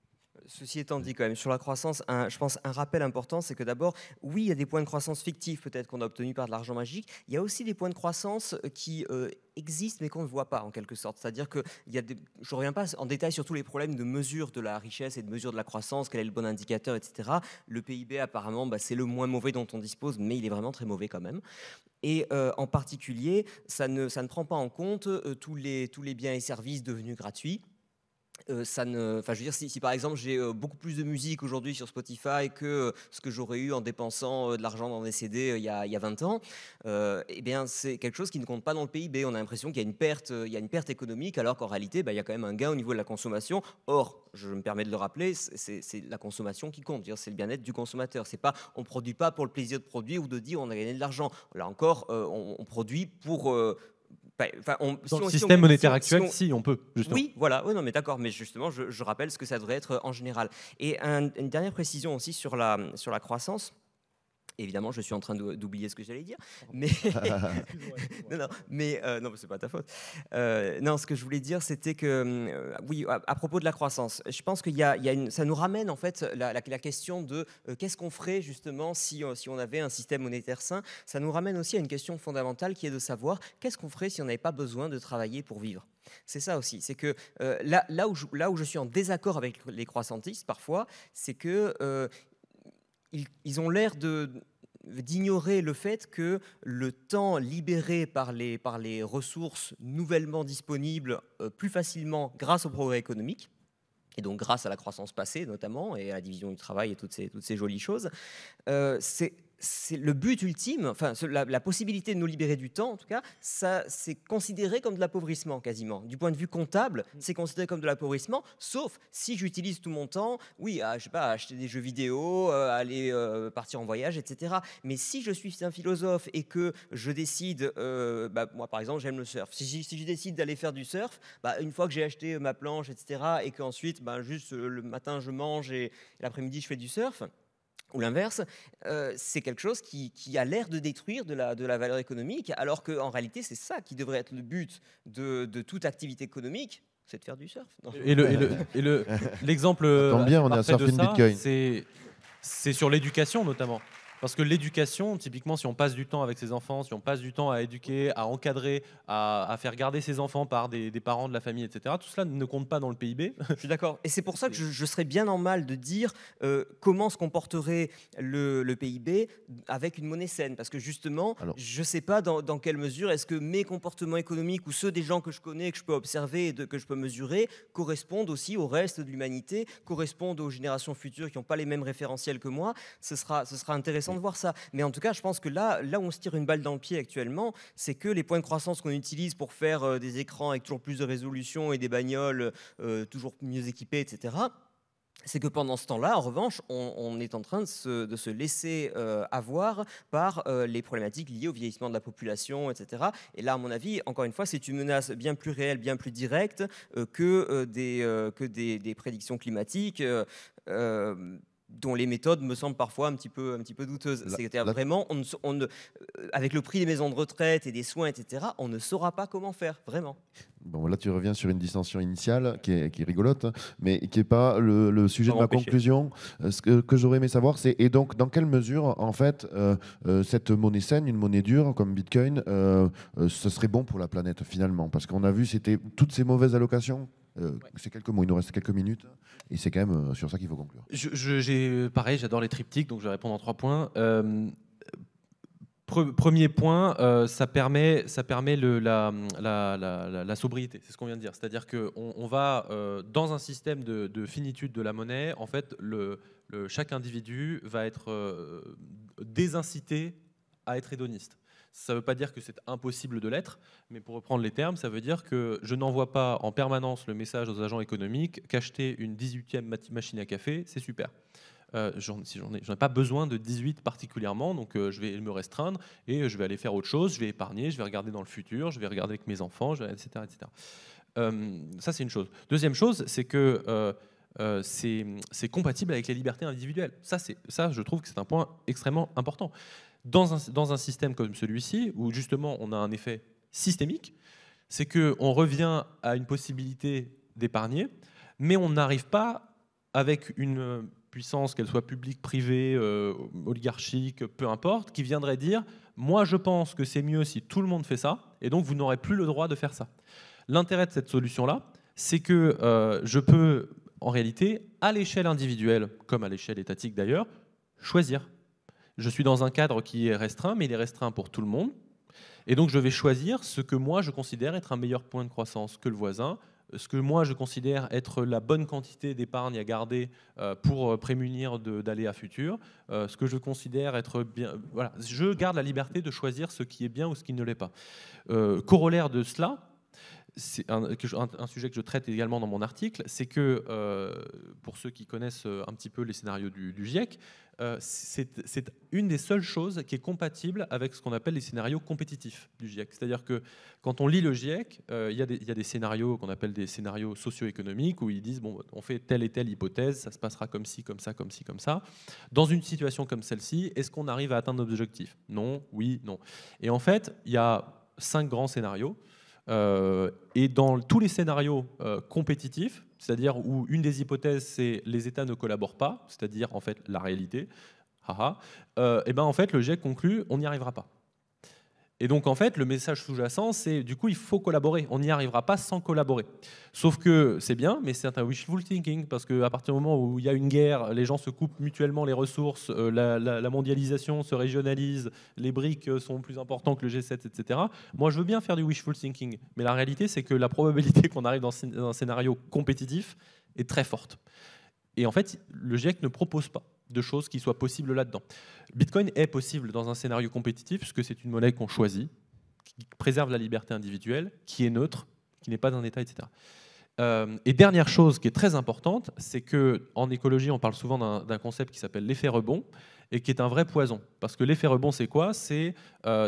Ceci étant dit, quand même, sur la croissance, je pense un rappel important, c'est que d'abord, oui, il y a des points de croissance fictifs peut-être qu'on a obtenus par de l'argent magique. Il y a aussi des points de croissance qui existent mais qu'on ne voit pas en quelque sorte. C'est-à-dire que je ne reviens pas en détail sur tous les problèmes de mesure de la richesse et de mesure de la croissance, quel est le bon indicateur, etc. Le PIB, apparemment, c'est le moins mauvais dont on dispose, mais il est vraiment très mauvais quand même. Et en particulier, ça ne prend pas en compte tous les biens et services devenus gratuits. Je veux dire, si par exemple j'ai beaucoup plus de musique aujourd'hui sur Spotify que ce que j'aurais eu en dépensant de l'argent dans des CD il y a 20 ans, eh bien c'est quelque chose qui ne compte pas dans le PIB. On a l'impression qu'il y a une perte économique, alors qu'en réalité, il y a quand même un gain au niveau de la consommation. Or, je me permets de le rappeler, c'est la consommation qui compte. C'est le bien-être du consommateur. On ne produit pas pour le plaisir de produire ou de dire on a gagné de l'argent. Là encore, on produit pour... Dans le système monétaire actuel, si on peut. Justement. Oui, voilà. Oui, non, mais d'accord. Mais justement, je rappelle ce que ça devrait être en général. Et une dernière précision aussi sur la croissance. Évidemment, je suis en train d'oublier ce que j'allais dire, mais non, c'est pas ta faute. Non, ce que je voulais dire, c'était que oui, à propos de la croissance, je pense qu'il y a ça nous ramène en fait la question de qu'est-ce qu'on ferait justement si on avait un système monétaire sain. Ça nous ramène aussi à une question fondamentale qui est de savoir qu'est-ce qu'on ferait si on n'avait pas besoin de travailler pour vivre. C'est ça aussi, c'est que là où je suis en désaccord avec les croissantistes parfois, c'est que ils ont l'air d'ignorer le fait que le temps libéré par les ressources nouvellement disponibles plus facilement grâce au progrès économique, et donc grâce à la croissance passée notamment, et à la division du travail et toutes ces jolies choses, c'est le but ultime, enfin la possibilité de nous libérer du temps en tout cas, ça c'est considéré comme de l'appauvrissement quasiment. Du point de vue comptable, c'est considéré comme de l'appauvrissement, sauf si j'utilise tout mon temps, oui, je sais pas, à acheter des jeux vidéo, à aller partir en voyage, etc. Mais si je suis un philosophe et que je décide, moi par exemple j'aime le surf, si je décide d'aller faire du surf, une fois que j'ai acheté ma planche, etc. et qu'ensuite juste le matin je mange et l'après-midi je fais du surf, ou l'inverse, c'est quelque chose qui a l'air de détruire de la valeur économique, alors qu'en réalité, c'est ça qui devrait être le but de toute activité économique, c'est de faire du surf. Non. Et l'exemple bien, on est à parfait de Surfing ça, Bitcoin. c'est sur l'éducation notamment. Parce que l'éducation, typiquement, si on passe du temps avec ses enfants, si on passe du temps à éduquer, à encadrer, à faire garder ses enfants par des parents de la famille, etc., tout cela ne compte pas dans le PIB. Je suis d'accord. Et c'est pour ça que je serais bien en mal de dire comment se comporterait le PIB avec une monnaie saine. Parce que justement, je ne sais pas dans quelle mesure est-ce que mes comportements économiques ou ceux des gens que je connais, que je peux observer et que je peux mesurer, correspondent aussi au reste de l'humanité, correspondent aux générations futures qui n'ont pas les mêmes référentiels que moi. Ce sera intéressant de voir ça. Mais en tout cas, je pense que là où on se tire une balle dans le pied actuellement, c'est que les points de croissance qu'on utilise pour faire des écrans avec toujours plus de résolution et des bagnoles toujours mieux équipées, etc., c'est que pendant ce temps-là, en revanche, on est en train de se laisser avoir par les problématiques liées au vieillissement de la population, etc. Et là, à mon avis, encore une fois, c'est une menace bien plus réelle, bien plus directe que des prédictions climatiques dont les méthodes me semblent parfois un petit peu douteuses. C'est-à-dire vraiment, avec le prix des maisons de retraite et des soins, etc., on ne saura pas comment faire, vraiment. Bon, là, tu reviens sur une distinction initiale qui est rigolote, mais qui n'est pas le sujet de ma conclusion. Ce que j'aurais aimé savoir, c'est et donc dans quelle mesure, en fait, cette monnaie saine, une monnaie dure comme Bitcoin, ce serait bon pour la planète finalement, parce qu'on a vu, c'était toutes ces mauvaises allocations. C'est quelques mots, il nous reste quelques minutes et c'est quand même sur ça qu'il faut conclure. Pareil, j'adore les triptyques, donc je vais répondre en 3 points. Premier point, ça permet la sobriété, c'est ce qu'on vient de dire. C'est-à-dire qu'on va, dans un système de finitude de la monnaie, en fait, chaque individu va être désincité à être hédoniste. Ça ne veut pas dire que c'est impossible de l'être, mais pour reprendre les termes, ça veut dire que je n'envoie pas en permanence le message aux agents économiques qu'acheter une 18e machine à café, c'est super. J'en ai pas besoin de 18 particulièrement, donc je vais me restreindre et je vais aller faire autre chose, je vais épargner, je vais regarder dans le futur, je vais regarder avec mes enfants, etc. etc. Ça, c'est une chose. Deuxième chose, c'est que c'est compatible avec les libertés individuelles. Ça, je trouve que c'est un point extrêmement important. Dans un système comme celui-ci, où justement on a un effet systémique, c'est qu'on revient à une possibilité d'épargner, mais on n'arrive pas avec une puissance, qu'elle soit publique, privée, oligarchique, peu importe, qui viendrait dire « moi je pense que c'est mieux si tout le monde fait ça, et donc vous n'aurez plus le droit de faire ça ». L'intérêt de cette solution-là, c'est que je peux, en réalité, à l'échelle individuelle, comme à l'échelle étatique d'ailleurs, choisir. Je suis dans un cadre qui est restreint, mais il est restreint pour tout le monde. Et donc je vais choisir ce que moi je considère être un meilleur point de croissance que le voisin, ce que moi je considère être la bonne quantité d'épargne à garder pour prémunir d'aléas futurs, ce que je considère être bien. Voilà, je garde la liberté de choisir ce qui est bien ou ce qui ne l'est pas. Corollaire de cela, c'est un sujet que je traite également dans mon article, c'est que pour ceux qui connaissent un petit peu les scénarios du GIEC, c'est une des seules choses qui est compatible avec ce qu'on appelle les scénarios compétitifs du GIEC. C'est-à-dire que quand on lit le GIEC, il y a des scénarios qu'on appelle des scénarios socio-économiques où ils disent bon, on fait telle et telle hypothèse, ça se passera comme ci, comme ça, comme ci, comme ça. Dans une situation comme celle-ci, est-ce qu'on arrive à atteindre nos objectifs? Non, oui, non. Et en fait, il y a 5 grands scénarios. Et dans tous les scénarios compétitifs, c'est-à-dire où une des hypothèses c'est les États ne collaborent pas, c'est-à-dire en fait la réalité, et ben en fait le GIEC conclut on n'y arrivera pas. Et donc en fait le message sous-jacent c'est du coup il faut collaborer, on n'y arrivera pas sans collaborer. Sauf que c'est bien, mais c'est un wishful thinking parce qu'à partir du moment où il y a une guerre, les gens se coupent mutuellement les ressources, la mondialisation se régionalise, les BRICS sont plus importants que le G7, etc. Moi je veux bien faire du wishful thinking, mais la réalité c'est que la probabilité qu'on arrive dans un scénario compétitif est très forte. Et en fait le GIEC ne propose pas de choses qui soient possibles là-dedans. Bitcoin est possible dans un scénario compétitif puisque c'est une monnaie qu'on choisit, qui préserve la liberté individuelle, qui est neutre, qui n'est pas un État, etc. Et dernière chose qui est très importante, c'est qu'en écologie, on parle souvent d'un concept qui s'appelle l'effet rebond et qui est un vrai poison. Parce que l'effet rebond, c'est quoi? C'est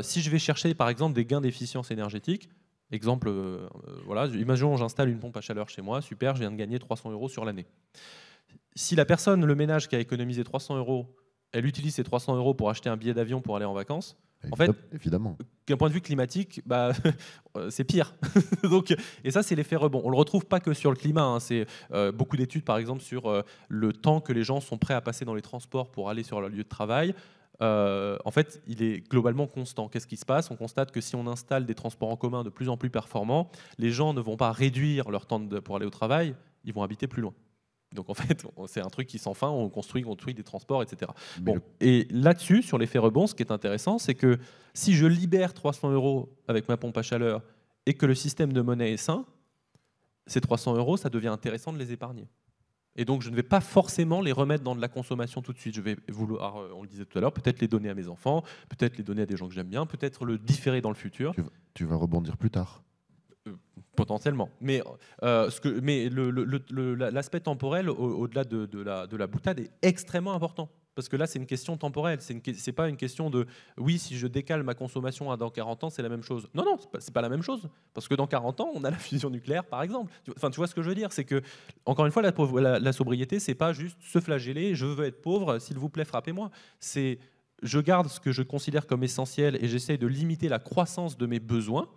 si je vais chercher, par exemple, des gains d'efficience énergétique. Exemple, voilà, imaginons j'installe une pompe à chaleur chez moi, super, je viens de gagner 300 € sur l'année. Si la personne, le ménage qui a économisé 300 €, elle utilise ces 300 € pour acheter un billet d'avion pour aller en vacances, en fait, évidemment, d'un point de vue climatique, bah, c'est pire. Donc, et ça, c'est l'effet rebond. On ne le retrouve pas que sur le climat. Hein. C'est beaucoup d'études, par exemple, sur le temps que les gens sont prêts à passer dans les transports pour aller sur leur lieu de travail. En fait, il est globalement constant. Qu'est-ce qui se passe? On constate que si on installe des transports en commun de plus en plus performants, les gens ne vont pas réduire leur temps pour aller au travail, ils vont habiter plus loin. Donc en fait, c'est un truc qui sans fin, on construit des transports, etc. Bon, et là-dessus, sur l'effet rebond, ce qui est intéressant, c'est que si je libère 300 € avec ma pompe à chaleur et que le système de monnaie est sain, ces 300 €, ça devient intéressant de les épargner. Et donc je ne vais pas forcément les remettre dans de la consommation tout de suite. Je vais vouloir, on le disait tout à l'heure, peut-être les donner à mes enfants, peut-être les donner à des gens que j'aime bien, peut-être le différer dans le futur. Tu vas rebondir plus tard. Potentiellement. Mais, l'aspect temporel, au-delà de la boutade, est extrêmement important. Parce que là, c'est une question temporelle. C'est pas une question de oui, si je décale ma consommation à dans 40 ans, c'est la même chose. Non, non, c'est pas la même chose. Parce que dans 40 ans, on a la fusion nucléaire, par exemple. Enfin, tu vois ce que je veux dire? C'est que, encore une fois, la sobriété, c'est pas juste se flageller, je veux être pauvre, s'il vous plaît, frappez-moi. C'est je garde ce que je considère comme essentiel et j'essaye de limiter la croissance de mes besoins.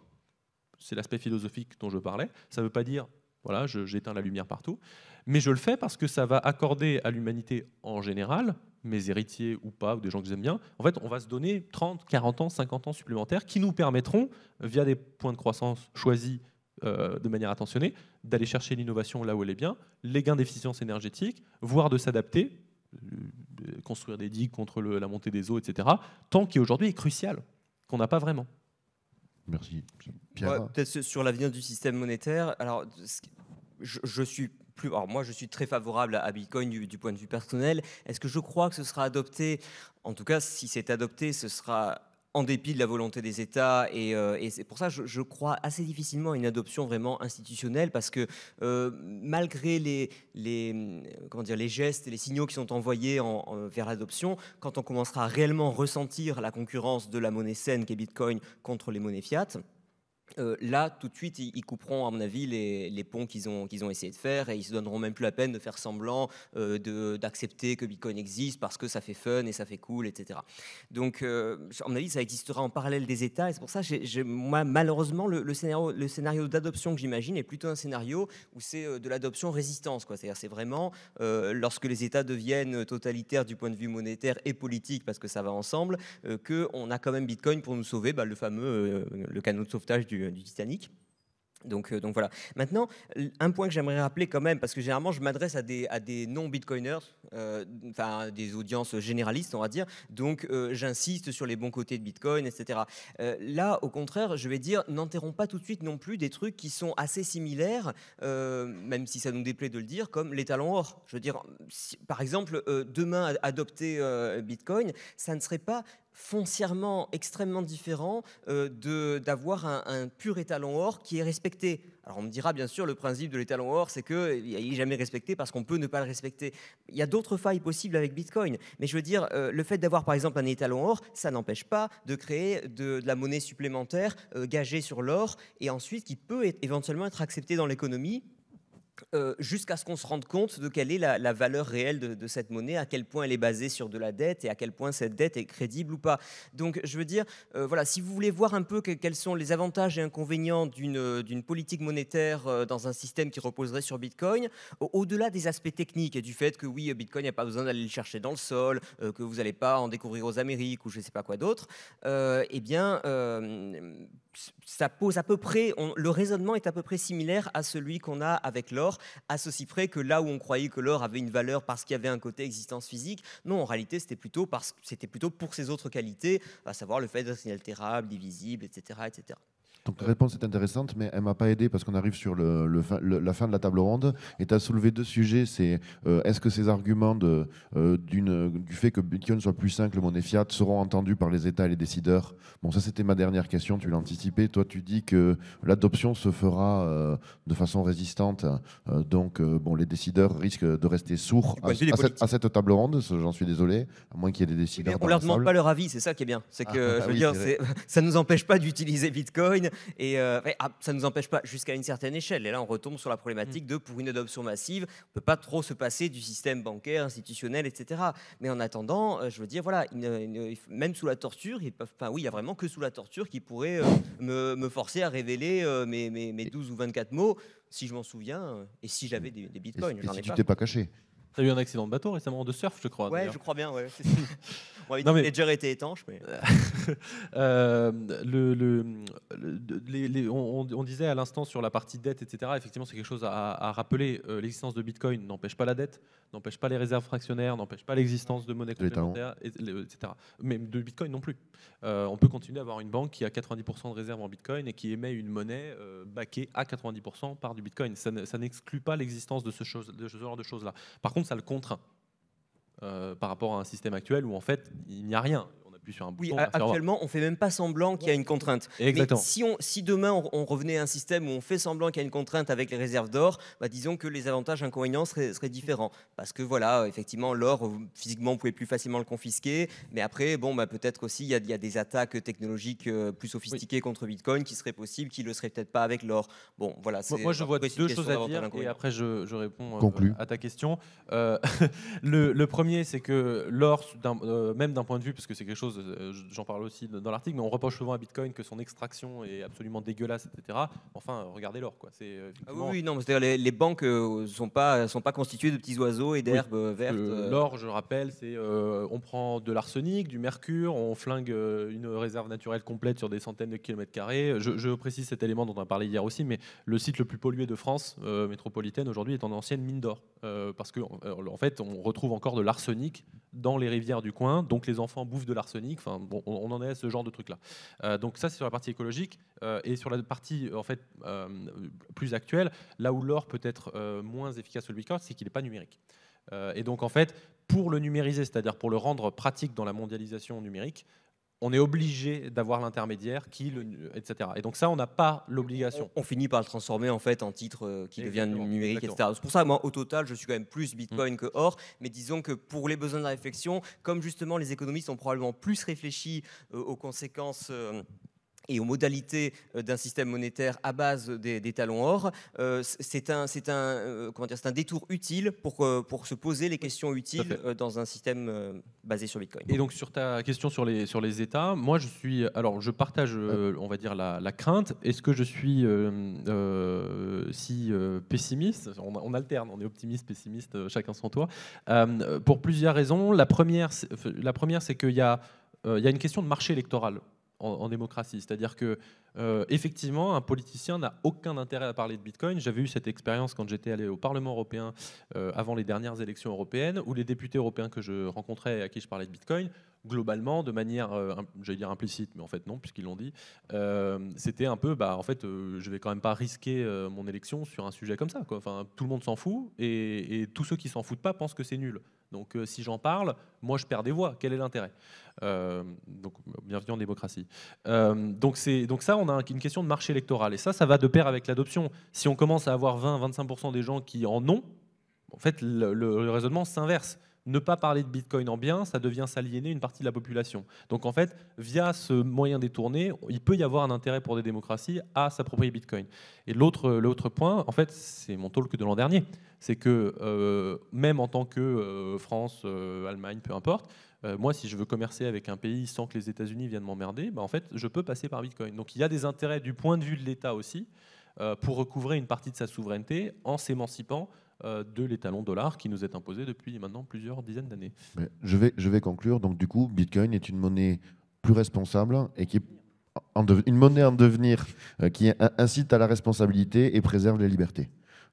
C'est l'aspect philosophique dont je parlais. Ça ne veut pas dire, voilà, j'éteins la lumière partout, mais je le fais parce que ça va accorder à l'humanité en général, mes héritiers ou pas, ou des gens que j'aime bien, en fait, on va se donner 30, 40 ans, 50 ans supplémentaires qui nous permettront, via des points de croissance choisis de manière attentionnée, d'aller chercher l'innovation là où elle est bien, les gains d'efficience énergétique, voire de s'adapter, construire des digues contre la montée des eaux, etc., tant qui aujourd'hui est crucial, qu'on n'a pas vraiment. Merci. Pierre. Ouais, peut-être sur l'avenir du système monétaire. Alors, je suis plus. Alors moi, je suis très favorable à Bitcoin du point de vue personnel. Est-ce que je crois que ce sera adopté? En tout cas, si c'est adopté, ce sera en dépit de la volonté des États. Et c'est pour ça que je crois assez difficilement à une adoption vraiment institutionnelle, parce que malgré les gestes et les signaux qui sont envoyés vers l'adoption, quand on commencera à réellement ressentir la concurrence de la monnaie saine qu'est Bitcoin contre les monnaies fiat, là, tout de suite, ils couperont, à mon avis, les ponts qu'ils ont essayé de faire et ils se donneront même plus la peine de faire semblant d'accepter que Bitcoin existe parce que ça fait fun et ça fait cool, etc. Donc, à mon avis, ça existera en parallèle des États et c'est pour ça que moi, malheureusement, le scénario d'adoption que j'imagine est plutôt un scénario où c'est de l'adoption résistance, quoi. C'est-à-dire, c'est vraiment lorsque les États deviennent totalitaires du point de vue monétaire et politique, parce que ça va ensemble, qu'on a quand même Bitcoin pour nous sauver, le fameux le canot de sauvetage du Titanic. Donc voilà. Maintenant, un point que j'aimerais rappeler quand même, parce que généralement je m'adresse à des non-bitcoiners, enfin des audiences généralistes, on va dire, donc j'insiste sur les bons côtés de Bitcoin, etc. Là, au contraire, je vais dire, n'enterrons pas tout de suite non plus des trucs qui sont assez similaires, même si ça nous déplaît de le dire, comme les talons or. Je veux dire, par exemple, demain adopter Bitcoin, ça ne serait pas foncièrement extrêmement différent d'avoir un pur étalon or qui est respecté. Alors on me dira bien sûr le principe de l'étalon or c'est qu'il n'est jamais respecté parce qu'on peut ne pas le respecter. Il y a d'autres failles possibles avec Bitcoin, mais je veux dire le fait d'avoir par exemple un étalon or, ça n'empêche pas de créer de la monnaie supplémentaire gagée sur l'or et ensuite qui peut éventuellement être acceptée dans l'économie. Jusqu'à ce qu'on se rende compte de quelle est la valeur réelle de cette monnaie, à quel point elle est basée sur de la dette et à quel point cette dette est crédible ou pas. Donc je veux dire, voilà, si vous voulez voir un peu quels sont les avantages et inconvénients d'une politique monétaire dans un système qui reposerait sur Bitcoin, au-delà des aspects techniques et du fait que oui, Bitcoin, il n'y a pas besoin d'aller le chercher dans le sol, que vous n'allez pas en découvrir aux Amériques ou je ne sais pas quoi d'autre, eh bien... ça pose à peu près, le raisonnement est à peu près similaire à celui qu'on a avec l'or, à ceci près que là où on croyait que l'or avait une valeur parce qu'il y avait un côté existence physique, non, en réalité c'était plutôt pour ses autres qualités, à savoir le fait d'être inaltérable, divisible, etc., etc. Donc la réponse est intéressante, mais elle ne m'a pas aidé parce qu'on arrive sur la fin de la table ronde. Et tu as soulevé deux sujets. C'est est-ce que ces arguments du fait que Bitcoin soit plus sain que le monnaie fiat seront entendus par les États et les décideurs? Bon, ça c'était ma dernière question, tu l'as anticipé. Toi, tu dis que l'adoption se fera de façon résistante. Donc, les décideurs risquent de rester sourds à cette table ronde. J'en suis désolé, à moins qu'il y ait des décideurs. On ne leur demande pas leur avis, c'est ça qui est bien. C'est que, ça ne nous empêche pas d'utiliser Bitcoin. Et ça ne nous empêche pas jusqu'à une certaine échelle. Et là, on retombe sur la problématique de, pour une adoption massive, on ne peut pas trop se passer du système bancaire, institutionnel, etc. Mais en attendant, je veux dire, voilà, même sous la torture, il n'y a vraiment que sous la torture qui pourrait me forcer à révéler mes 12 ou 24 mots, si je m'en souviens, et si j'avais des bitcoins. Et si tu t'es pas caché. Tu as eu un accident de bateau récemment, de surf, je crois. Ouais, je crois bien. Ouais, on avait dit que le ledger était étanche. Mais... on disait à l'instant sur la partie dette, etc. Effectivement, c'est quelque chose à rappeler. L'existence de Bitcoin n'empêche pas la dette, n'empêche pas les réserves fractionnaires, n'empêche pas l'existence de monnaie complémentaire, etc. Mais de Bitcoin non plus. On peut continuer à avoir une banque qui a 90% de réserves en Bitcoin et qui émet une monnaie backée à 90% par du Bitcoin. Ça n'exclut pas l'existence de ce genre de choses-là. Par contre, ça le contraint par rapport à un système actuel où en fait il n'y a rien. On appuie sur un bouton. Oui, actuellement, on ne fait même pas semblant qu'il y a une contrainte. Exactement. Mais si demain on revenait à un système où on fait semblant qu'il y a une contrainte avec les réserves d'or, disons que les avantages inconvénients seraient différents. Parce que voilà, effectivement, l'or, physiquement, vous pouvez plus facilement le confisquer. Mais après, peut-être aussi, il y a des attaques technologiques plus sophistiquées contre Bitcoin qui seraient possibles, qui ne le seraient peut-être pas avec l'or. Bon, voilà. Moi, je vois deux choses à dire et après, je réponds à ta question. Le premier, c'est que l'or, même d'un point de vue, parce que c'est quelque chose, j'en parle aussi dans l'article, mais on reproche souvent à Bitcoin que son extraction est absolument dégueulasse, etc. Enfin, regardez l'or, quoi. Oui, non, c'est-à-dire les banques sont pas constituées de petits oiseaux et d'herbes vertes. L'or, je rappelle, c'est on prend de l'arsenic, du mercure, on flingue une réserve naturelle complète sur des centaines de kilomètres carrés. Je précise cet élément dont on a parlé hier aussi, mais le site le plus pollué de France métropolitaine aujourd'hui est en ancienne mine d'or, parce que en fait, on retrouve encore de l'arsenic dans les rivières du coin, donc les enfants bouffent de l'arsenic. Enfin, bon, on en est à ce genre de truc-là. Donc ça, c'est sur la partie écologique. Et sur la partie en fait plus actuelle, là où l'or peut être moins efficace que le Bitcoin, c'est qu'il n'est pas numérique. Et donc en fait, pour le numériser, c'est-à-dire pour le rendre pratique dans la mondialisation numérique, on est obligé d'avoir l'intermédiaire, etc. Et donc ça, on n'a pas l'obligation. On finit par le transformer en fait en titre qui devient numérique, etc. C'est pour ça, moi, au total, je suis quand même plus Bitcoin que or. Mais disons que pour les besoins de la réflexion, comme justement les économistes ont probablement plus réfléchi aux conséquences et aux modalités d'un système monétaire à base des talons or, c'est un détour utile pour se poser les questions utiles dans un système basé sur Bitcoin. Et donc sur ta question sur les États, moi je partage on va dire la crainte. Est-ce que je suis si pessimiste? On alterne, on est optimiste, pessimiste, chacun son toit. Pour plusieurs raisons. La première, c'est qu'il y a une question de marché électoral en démocratie. C'est-à-dire que effectivement, un politicien n'a aucun intérêt à parler de Bitcoin. J'avais eu cette expérience quand j'étais allé au Parlement européen avant les dernières élections européennes, où les députés européens que je rencontrais et à qui je parlais de Bitcoin, globalement, de manière, j'allais dire implicite, mais en fait non, puisqu'ils l'ont dit, c'était un peu, je vais quand même pas risquer mon élection sur un sujet comme ça, quoi. Enfin, tout le monde s'en fout, et tous ceux qui s'en foutent pas pensent que c'est nul. Donc si j'en parle, moi je perds des voix. Quel est l'intérêt? Donc bienvenue en démocratie. Donc ça, on a une question de marché électoral. Et ça va de pair avec l'adoption. Si on commence à avoir 20-25% des gens qui en ont, en fait, le raisonnement s'inverse. Ne pas parler de Bitcoin en bien, ça devient s'aliéner une partie de la population. Donc en fait, via ce moyen détourné, il peut y avoir un intérêt pour des démocraties à s'approprier Bitcoin. Et l'autre point, en fait, c'est mon talk de l'an dernier, c'est que même en tant que France, Allemagne, peu importe, moi, si je veux commercer avec un pays sans que les États-Unis viennent m'emmerder, en fait, je peux passer par Bitcoin. Donc il y a des intérêts du point de vue de l'État aussi pour recouvrer une partie de sa souveraineté en s'émancipant de l'étalon dollar qui nous est imposé depuis maintenant plusieurs dizaines d'années. Je vais conclure. Donc du coup, Bitcoin est une monnaie plus responsable et qui est une monnaie en devenir qui incite à la responsabilité et préserve les libertés.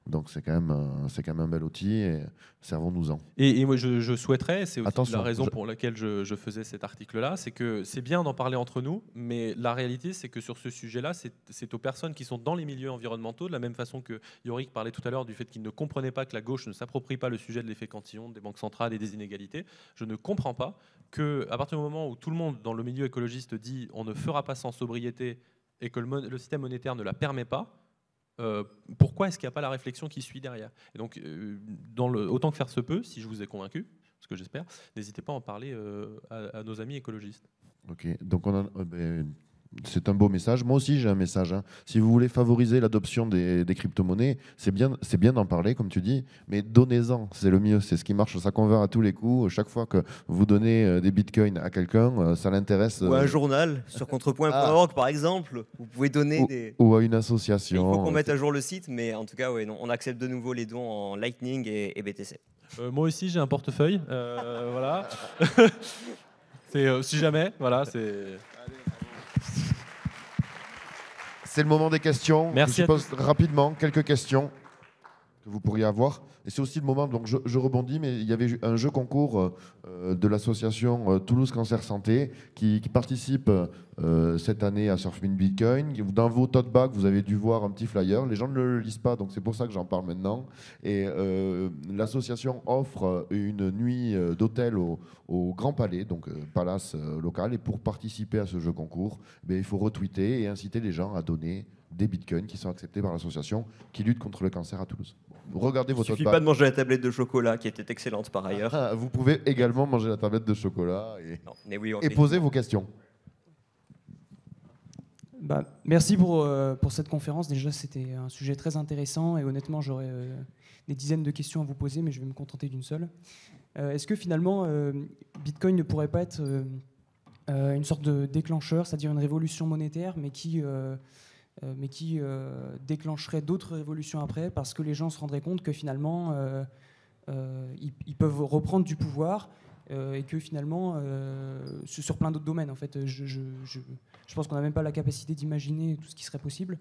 Donc c'est quand même un bel outil et servons-nous-en. Et moi je souhaiterais, c'est aussi la raison pour laquelle je faisais cet article-là, c'est que c'est bien d'en parler entre nous, mais la réalité c'est que sur ce sujet-là, c'est aux personnes qui sont dans les milieux environnementaux, de la même façon que Yorick parlait tout à l'heure du fait qu'il ne comprenait pas que la gauche ne s'approprie pas le sujet de l'effet cantillon, des banques centrales et des inégalités. Je ne comprends pas qu'à partir du moment où tout le monde dans le milieu écologiste dit on ne fera pas sans sobriété et que le système monétaire ne la permet pas, pourquoi est-ce qu'il n'y a pas la réflexion qui suit derrière? Et donc, autant que faire se peut, si je vous ai convaincu, ce que j'espère, n'hésitez pas à en parler à nos amis écologistes. Ok, donc c'est un beau message. Moi aussi, j'ai un message. Si vous voulez favoriser l'adoption des crypto-monnaies, c'est bien d'en parler, comme tu dis, mais donnez-en, c'est le mieux. C'est ce qui marche, ça convainc à tous les coups. Chaque fois que vous donnez des bitcoins à quelqu'un, ça l'intéresse. Ou à un journal, sur contrepoint.org par exemple. Vous pouvez donner ou à une association. Il faut qu'on mette à jour le site, mais en tout cas, on accepte de nouveau les dons en Lightning et BTC. Moi aussi, j'ai un portefeuille. Voilà. Si jamais, voilà, c'est... C'est le moment des questions. Merci. Je pose rapidement quelques questions que vous pourriez avoir. Et c'est aussi le moment, donc je rebondis, mais il y avait un jeu concours de l'association Toulouse Cancer Santé qui participe cette année à Surf Me Bitcoin. Dans vos tote bags, vous avez dû voir un petit flyer. Les gens ne le lisent pas, donc c'est pour ça que j'en parle maintenant. Et l'association offre une nuit d'hôtel au Grand Palais, donc palace local. Et pour participer à ce jeu concours, il faut retweeter et inciter les gens à donner des bitcoins qui sont acceptés par l'association qui lutte contre le cancer à Toulouse. Regardez votre. Il ne suffit pas de manger la tablette de chocolat qui était excellente par ailleurs. Vous pouvez également manger la tablette de chocolat et poser vos questions. Merci pour cette conférence. Déjà, c'était un sujet très intéressant et honnêtement, j'aurais des dizaines de questions à vous poser, mais je vais me contenter d'une seule. Est-ce que finalement, Bitcoin ne pourrait pas être une sorte de déclencheur, c'est-à-dire une révolution monétaire, mais qui déclencherait d'autres révolutions après, parce que les gens se rendraient compte que finalement, ils peuvent reprendre du pouvoir et que finalement, sur plein d'autres domaines, en fait, je pense qu'on n'a même pas la capacité d'imaginer tout ce qui serait possible.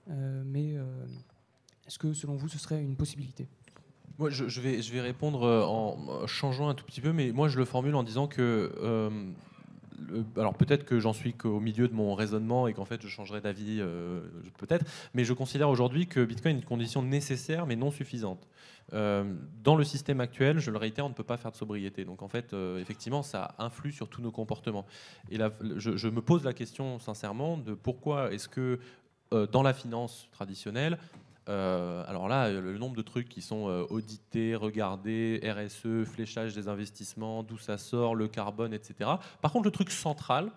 Mais est-ce que, selon vous, ce serait une possibilité ? Moi, je vais répondre en changeant un tout petit peu, mais moi, je le formule en disant que... alors peut-être que j'en suis qu'au milieu de mon raisonnement et qu'en fait je changerai d'avis peut-être, mais je considère aujourd'hui que Bitcoin est une condition nécessaire mais non suffisante. Dans le système actuel, je le réitère, on ne peut pas faire de sobriété. Donc en fait, effectivement, ça influe sur tous nos comportements. Et là, je me pose la question sincèrement de pourquoi est-ce que dans la finance traditionnelle, alors là, le nombre de trucs qui sont audités, regardés, RSE, fléchage des investissements, d'où ça sort, le carbone, etc. Par contre, le truc central,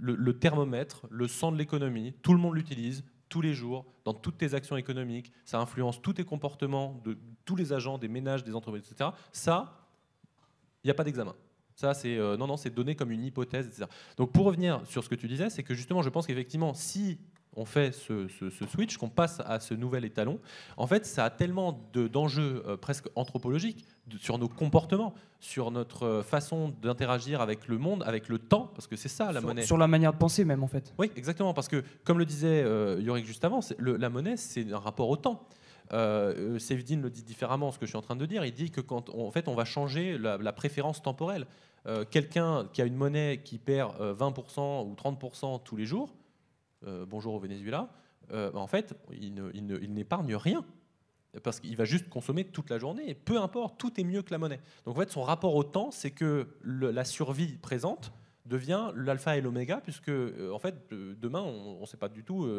le thermomètre, le sang de l'économie. Tout le monde l'utilise tous les jours, dans toutes tes actions économiques. Ça influence tous tes comportements de tous les agents, des ménages, des entreprises, etc. Ça, il n'y a pas d'examen. Ça, c'est non, c'est donné comme une hypothèse, etc. Donc, pour revenir sur ce que tu disais, c'est que justement, je pense qu'effectivement, si on fait ce switch, qu'on passe à ce nouvel étalon, en fait, ça a tellement d'enjeux presque anthropologiques sur nos comportements, sur notre façon d'interagir avec le monde, avec le temps, parce que c'est ça la monnaie. Sur la manière de penser même, en fait. Oui, exactement, parce que comme le disait Yorick juste avant, la monnaie, c'est un rapport au temps. Saifedean le dit différemment, ce que je suis en train de dire. Il dit que quand en fait, on va changer la préférence temporelle. Quelqu'un qui a une monnaie qui perd 20% ou 30% tous les jours, bonjour au Venezuela, en fait, il n'épargne rien. Parce qu'il va juste consommer toute la journée, et peu importe, tout est mieux que la monnaie. Donc en fait, son rapport au temps, c'est que la survie présente devient l'alpha et l'oméga, puisque en fait, demain, on ne sait pas du tout,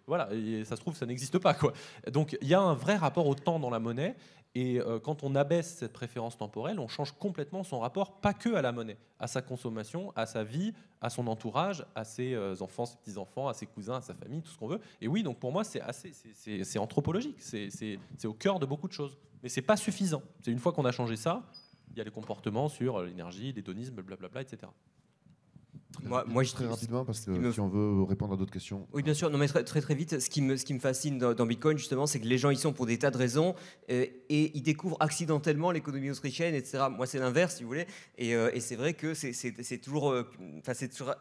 voilà, et ça se trouve, ça n'existe pas, quoi. Donc il y a un vrai rapport au temps dans la monnaie, et quand on abaisse cette préférence temporelle, on change complètement son rapport, pas que à la monnaie, à sa consommation, à sa vie, à son entourage, à ses enfants, ses petits-enfants, à ses cousins, à sa famille, tout ce qu'on veut. Et oui, donc pour moi, c'est anthropologique, c'est au cœur de beaucoup de choses. Mais c'est pas suffisant. C'est une fois qu'on a changé ça, il y a les comportements sur l'énergie, l'hédonisme, blablabla, etc. Moi, je Très rapidement, parce que me- si on veut répondre à d'autres questions. Oui, bien sûr. Non, mais très vite, ce qui me fascine dans Bitcoin, justement, c'est que les gens y sont pour des tas de raisons et ils découvrent accidentellement l'économie autrichienne, etc. Moi, c'est l'inverse, si vous voulez. Et c'est vrai que c'est toujours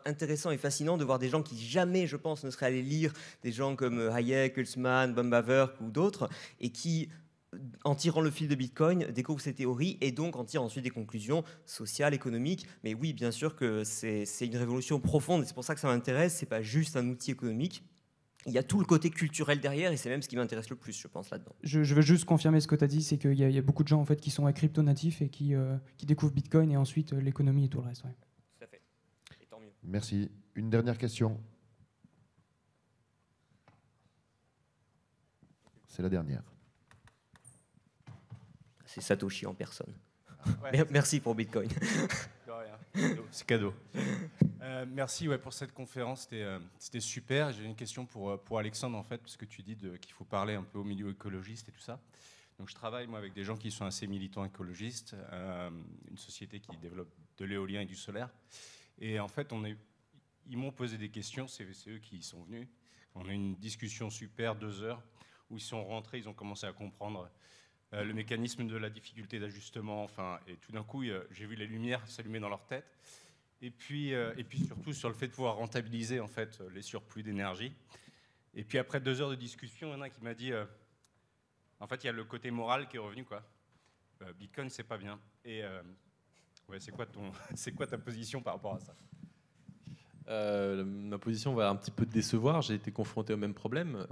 intéressant et fascinant de voir des gens qui jamais, je pense, ne seraient allés lire des gens comme Hayek, Hülsmann, Böhm-Bawerk ou d'autres, et qui, en tirant le fil de Bitcoin, découvrent ces théories et donc en tirent ensuite des conclusions sociales, économiques. Mais oui, bien sûr que c'est une révolution profonde et c'est pour ça que ça m'intéresse. C'est pas juste un outil économique. Il y a tout le côté culturel derrière et c'est même ce qui m'intéresse le plus, je pense, là-dedans. Je veux juste confirmer ce que tu as dit, c'est qu'il y a beaucoup de gens en fait, qui sont crypto-natifs et qui découvrent Bitcoin et ensuite l'économie et tout le reste. Ouais. Tout à fait. Et tant mieux. Merci. Une dernière question. C'est la dernière. C'est Satoshi en personne. Ouais. Merci pour Bitcoin. De rien. C'est cadeau. Merci pour cette conférence, c'était super. J'ai une question pour Alexandre, en fait, parce que tu dis qu'il faut parler un peu au milieu écologiste et tout ça. Donc je travaille, moi, avec des gens qui sont assez militants écologistes, une société qui développe de l'éolien et du solaire. Et en fait, ils m'ont posé des questions, c'est eux qui y sont venus. On a eu une discussion super, 2 heures, où ils sont rentrés, ils ont commencé à comprendre le mécanisme de la difficulté d'ajustement, enfin, et tout d'un coup, j'ai vu les lumières s'allumer dans leur tête. Et puis surtout sur le fait de pouvoir rentabiliser en fait les surplus d'énergie. Et puis après 2 heures de discussion, il y en a un qui m'a dit, en fait, il y a le côté moral qui est revenu, quoi. Bitcoin, c'est pas bien. Et c'est quoi ta position par rapport à ça? Ma position va un petit peu te décevoir. J'ai été confronté au même problème.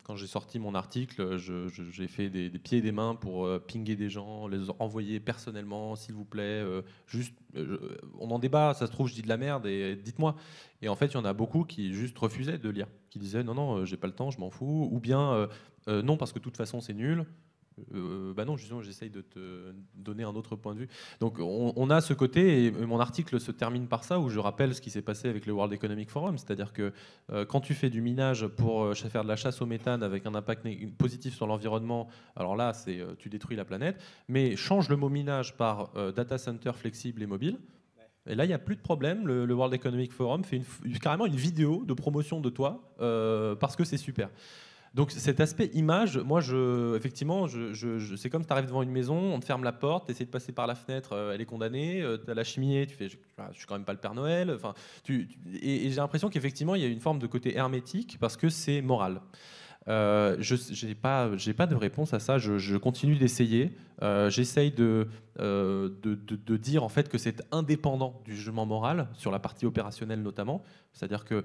Quand j'ai sorti mon article, j'ai fait des pieds et des mains pour pinguer des gens, les envoyer personnellement, s'il vous plaît. On en débat, ça se trouve, je dis de la merde et dites-moi. Et en fait, il y en a beaucoup qui juste refusaient de lire, qui disaient non, j'ai pas le temps, je m'en fous. Ou bien non, parce que de toute façon, c'est nul. Bah non, justement, j'essaye de te donner un autre point de vue. Donc, on a ce côté, et mon article se termine par ça, où je rappelle ce qui s'est passé avec le World Economic Forum, c'est-à-dire que quand tu fais du minage pour faire de la chasse au méthane avec un impact positif sur l'environnement, alors là, tu détruis la planète, mais change le mot minage par data center flexible et mobile. Et là, il n'y a plus de problème. Le World Economic Forum fait carrément une vidéo de promotion de toi parce que c'est super. Donc cet aspect image, moi, effectivement, c'est comme si tu arrives devant une maison, on te ferme la porte, tu essaies de passer par la fenêtre, elle est condamnée, tu as la cheminée, tu fais, je suis quand même pas le Père Noël. Enfin, et j'ai l'impression qu'effectivement, il y a une forme de côté hermétique parce que c'est moral. Je n'ai pas de réponse à ça. Je continue d'essayer. J'essaye de dire en fait que c'est indépendant du jugement moral sur la partie opérationnelle notamment. C'est-à-dire que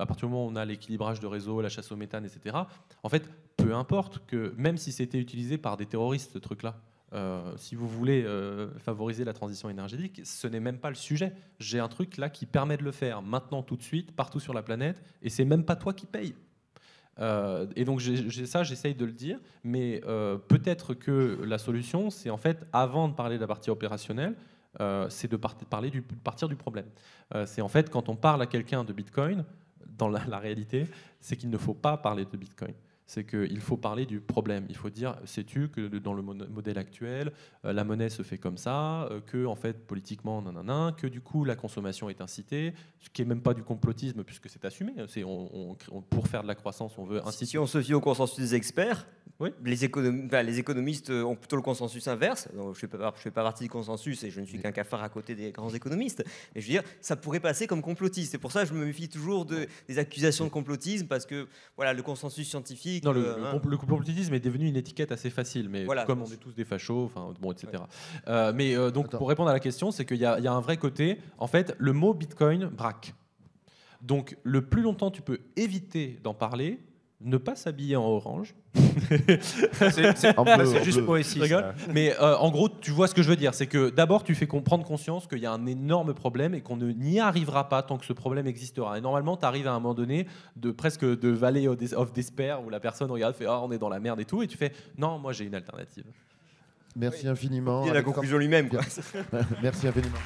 à partir du moment où on a l'équilibrage de réseau, la chasse au méthane, etc. En fait, peu importe que même si c'était utilisé par des terroristes, ce truc-là. Si vous voulez favoriser la transition énergétique, ce n'est même pas le sujet. J'ai un truc là qui permet de le faire maintenant, tout de suite, partout sur la planète, et c'est même pas toi qui payes. Et donc j'essaye de le dire, mais peut-être que la solution, c'est en fait, avant de parler de la partie opérationnelle, c'est de partir du problème. C'est en fait, quand on parle à quelqu'un de Bitcoin, dans la réalité, c'est qu'il ne faut pas parler de Bitcoin. C'est qu'il faut parler du problème. Il faut dire, sais-tu que dans le modèle actuel, la monnaie se fait comme ça, que en fait politiquement, que du coup la consommation est incitée, ce qui est même pas du complotisme puisque c'est assumé. C'est pour faire de la croissance, on veut inciter. Si on se fie au consensus des experts, oui. Les économistes ont plutôt le consensus inverse. Donc, je ne fais pas partie du consensus et je ne suis qu'un cafard à côté des grands économistes. Mais je veux dire, ça pourrait passer comme complotiste. C'est pour ça que je me méfie toujours des accusations de complotisme parce que voilà, le consensus scientifique. Non, le complotisme est devenu une étiquette assez facile, mais voilà, comme on est tous des fachos, enfin bon, etc. Ouais. Donc pour répondre à la question, c'est qu'il y a un vrai côté. En fait, le mot Bitcoin braque. Donc le plus longtemps tu peux éviter d'en parler, ne pas s'habiller en orange. C'est juste poétique. Mais en gros, tu vois ce que je veux dire. C'est que d'abord, tu fais prendre conscience qu'il y a un énorme problème et qu'on n'y arrivera pas tant que ce problème existera. Et normalement, tu arrives à un moment donné presque de valley of despair où la personne regarde, fait on est dans la merde et tout. Et tu fais non, moi j'ai une alternative. Merci infiniment. Il y a la conclusion lui-même. Merci infiniment.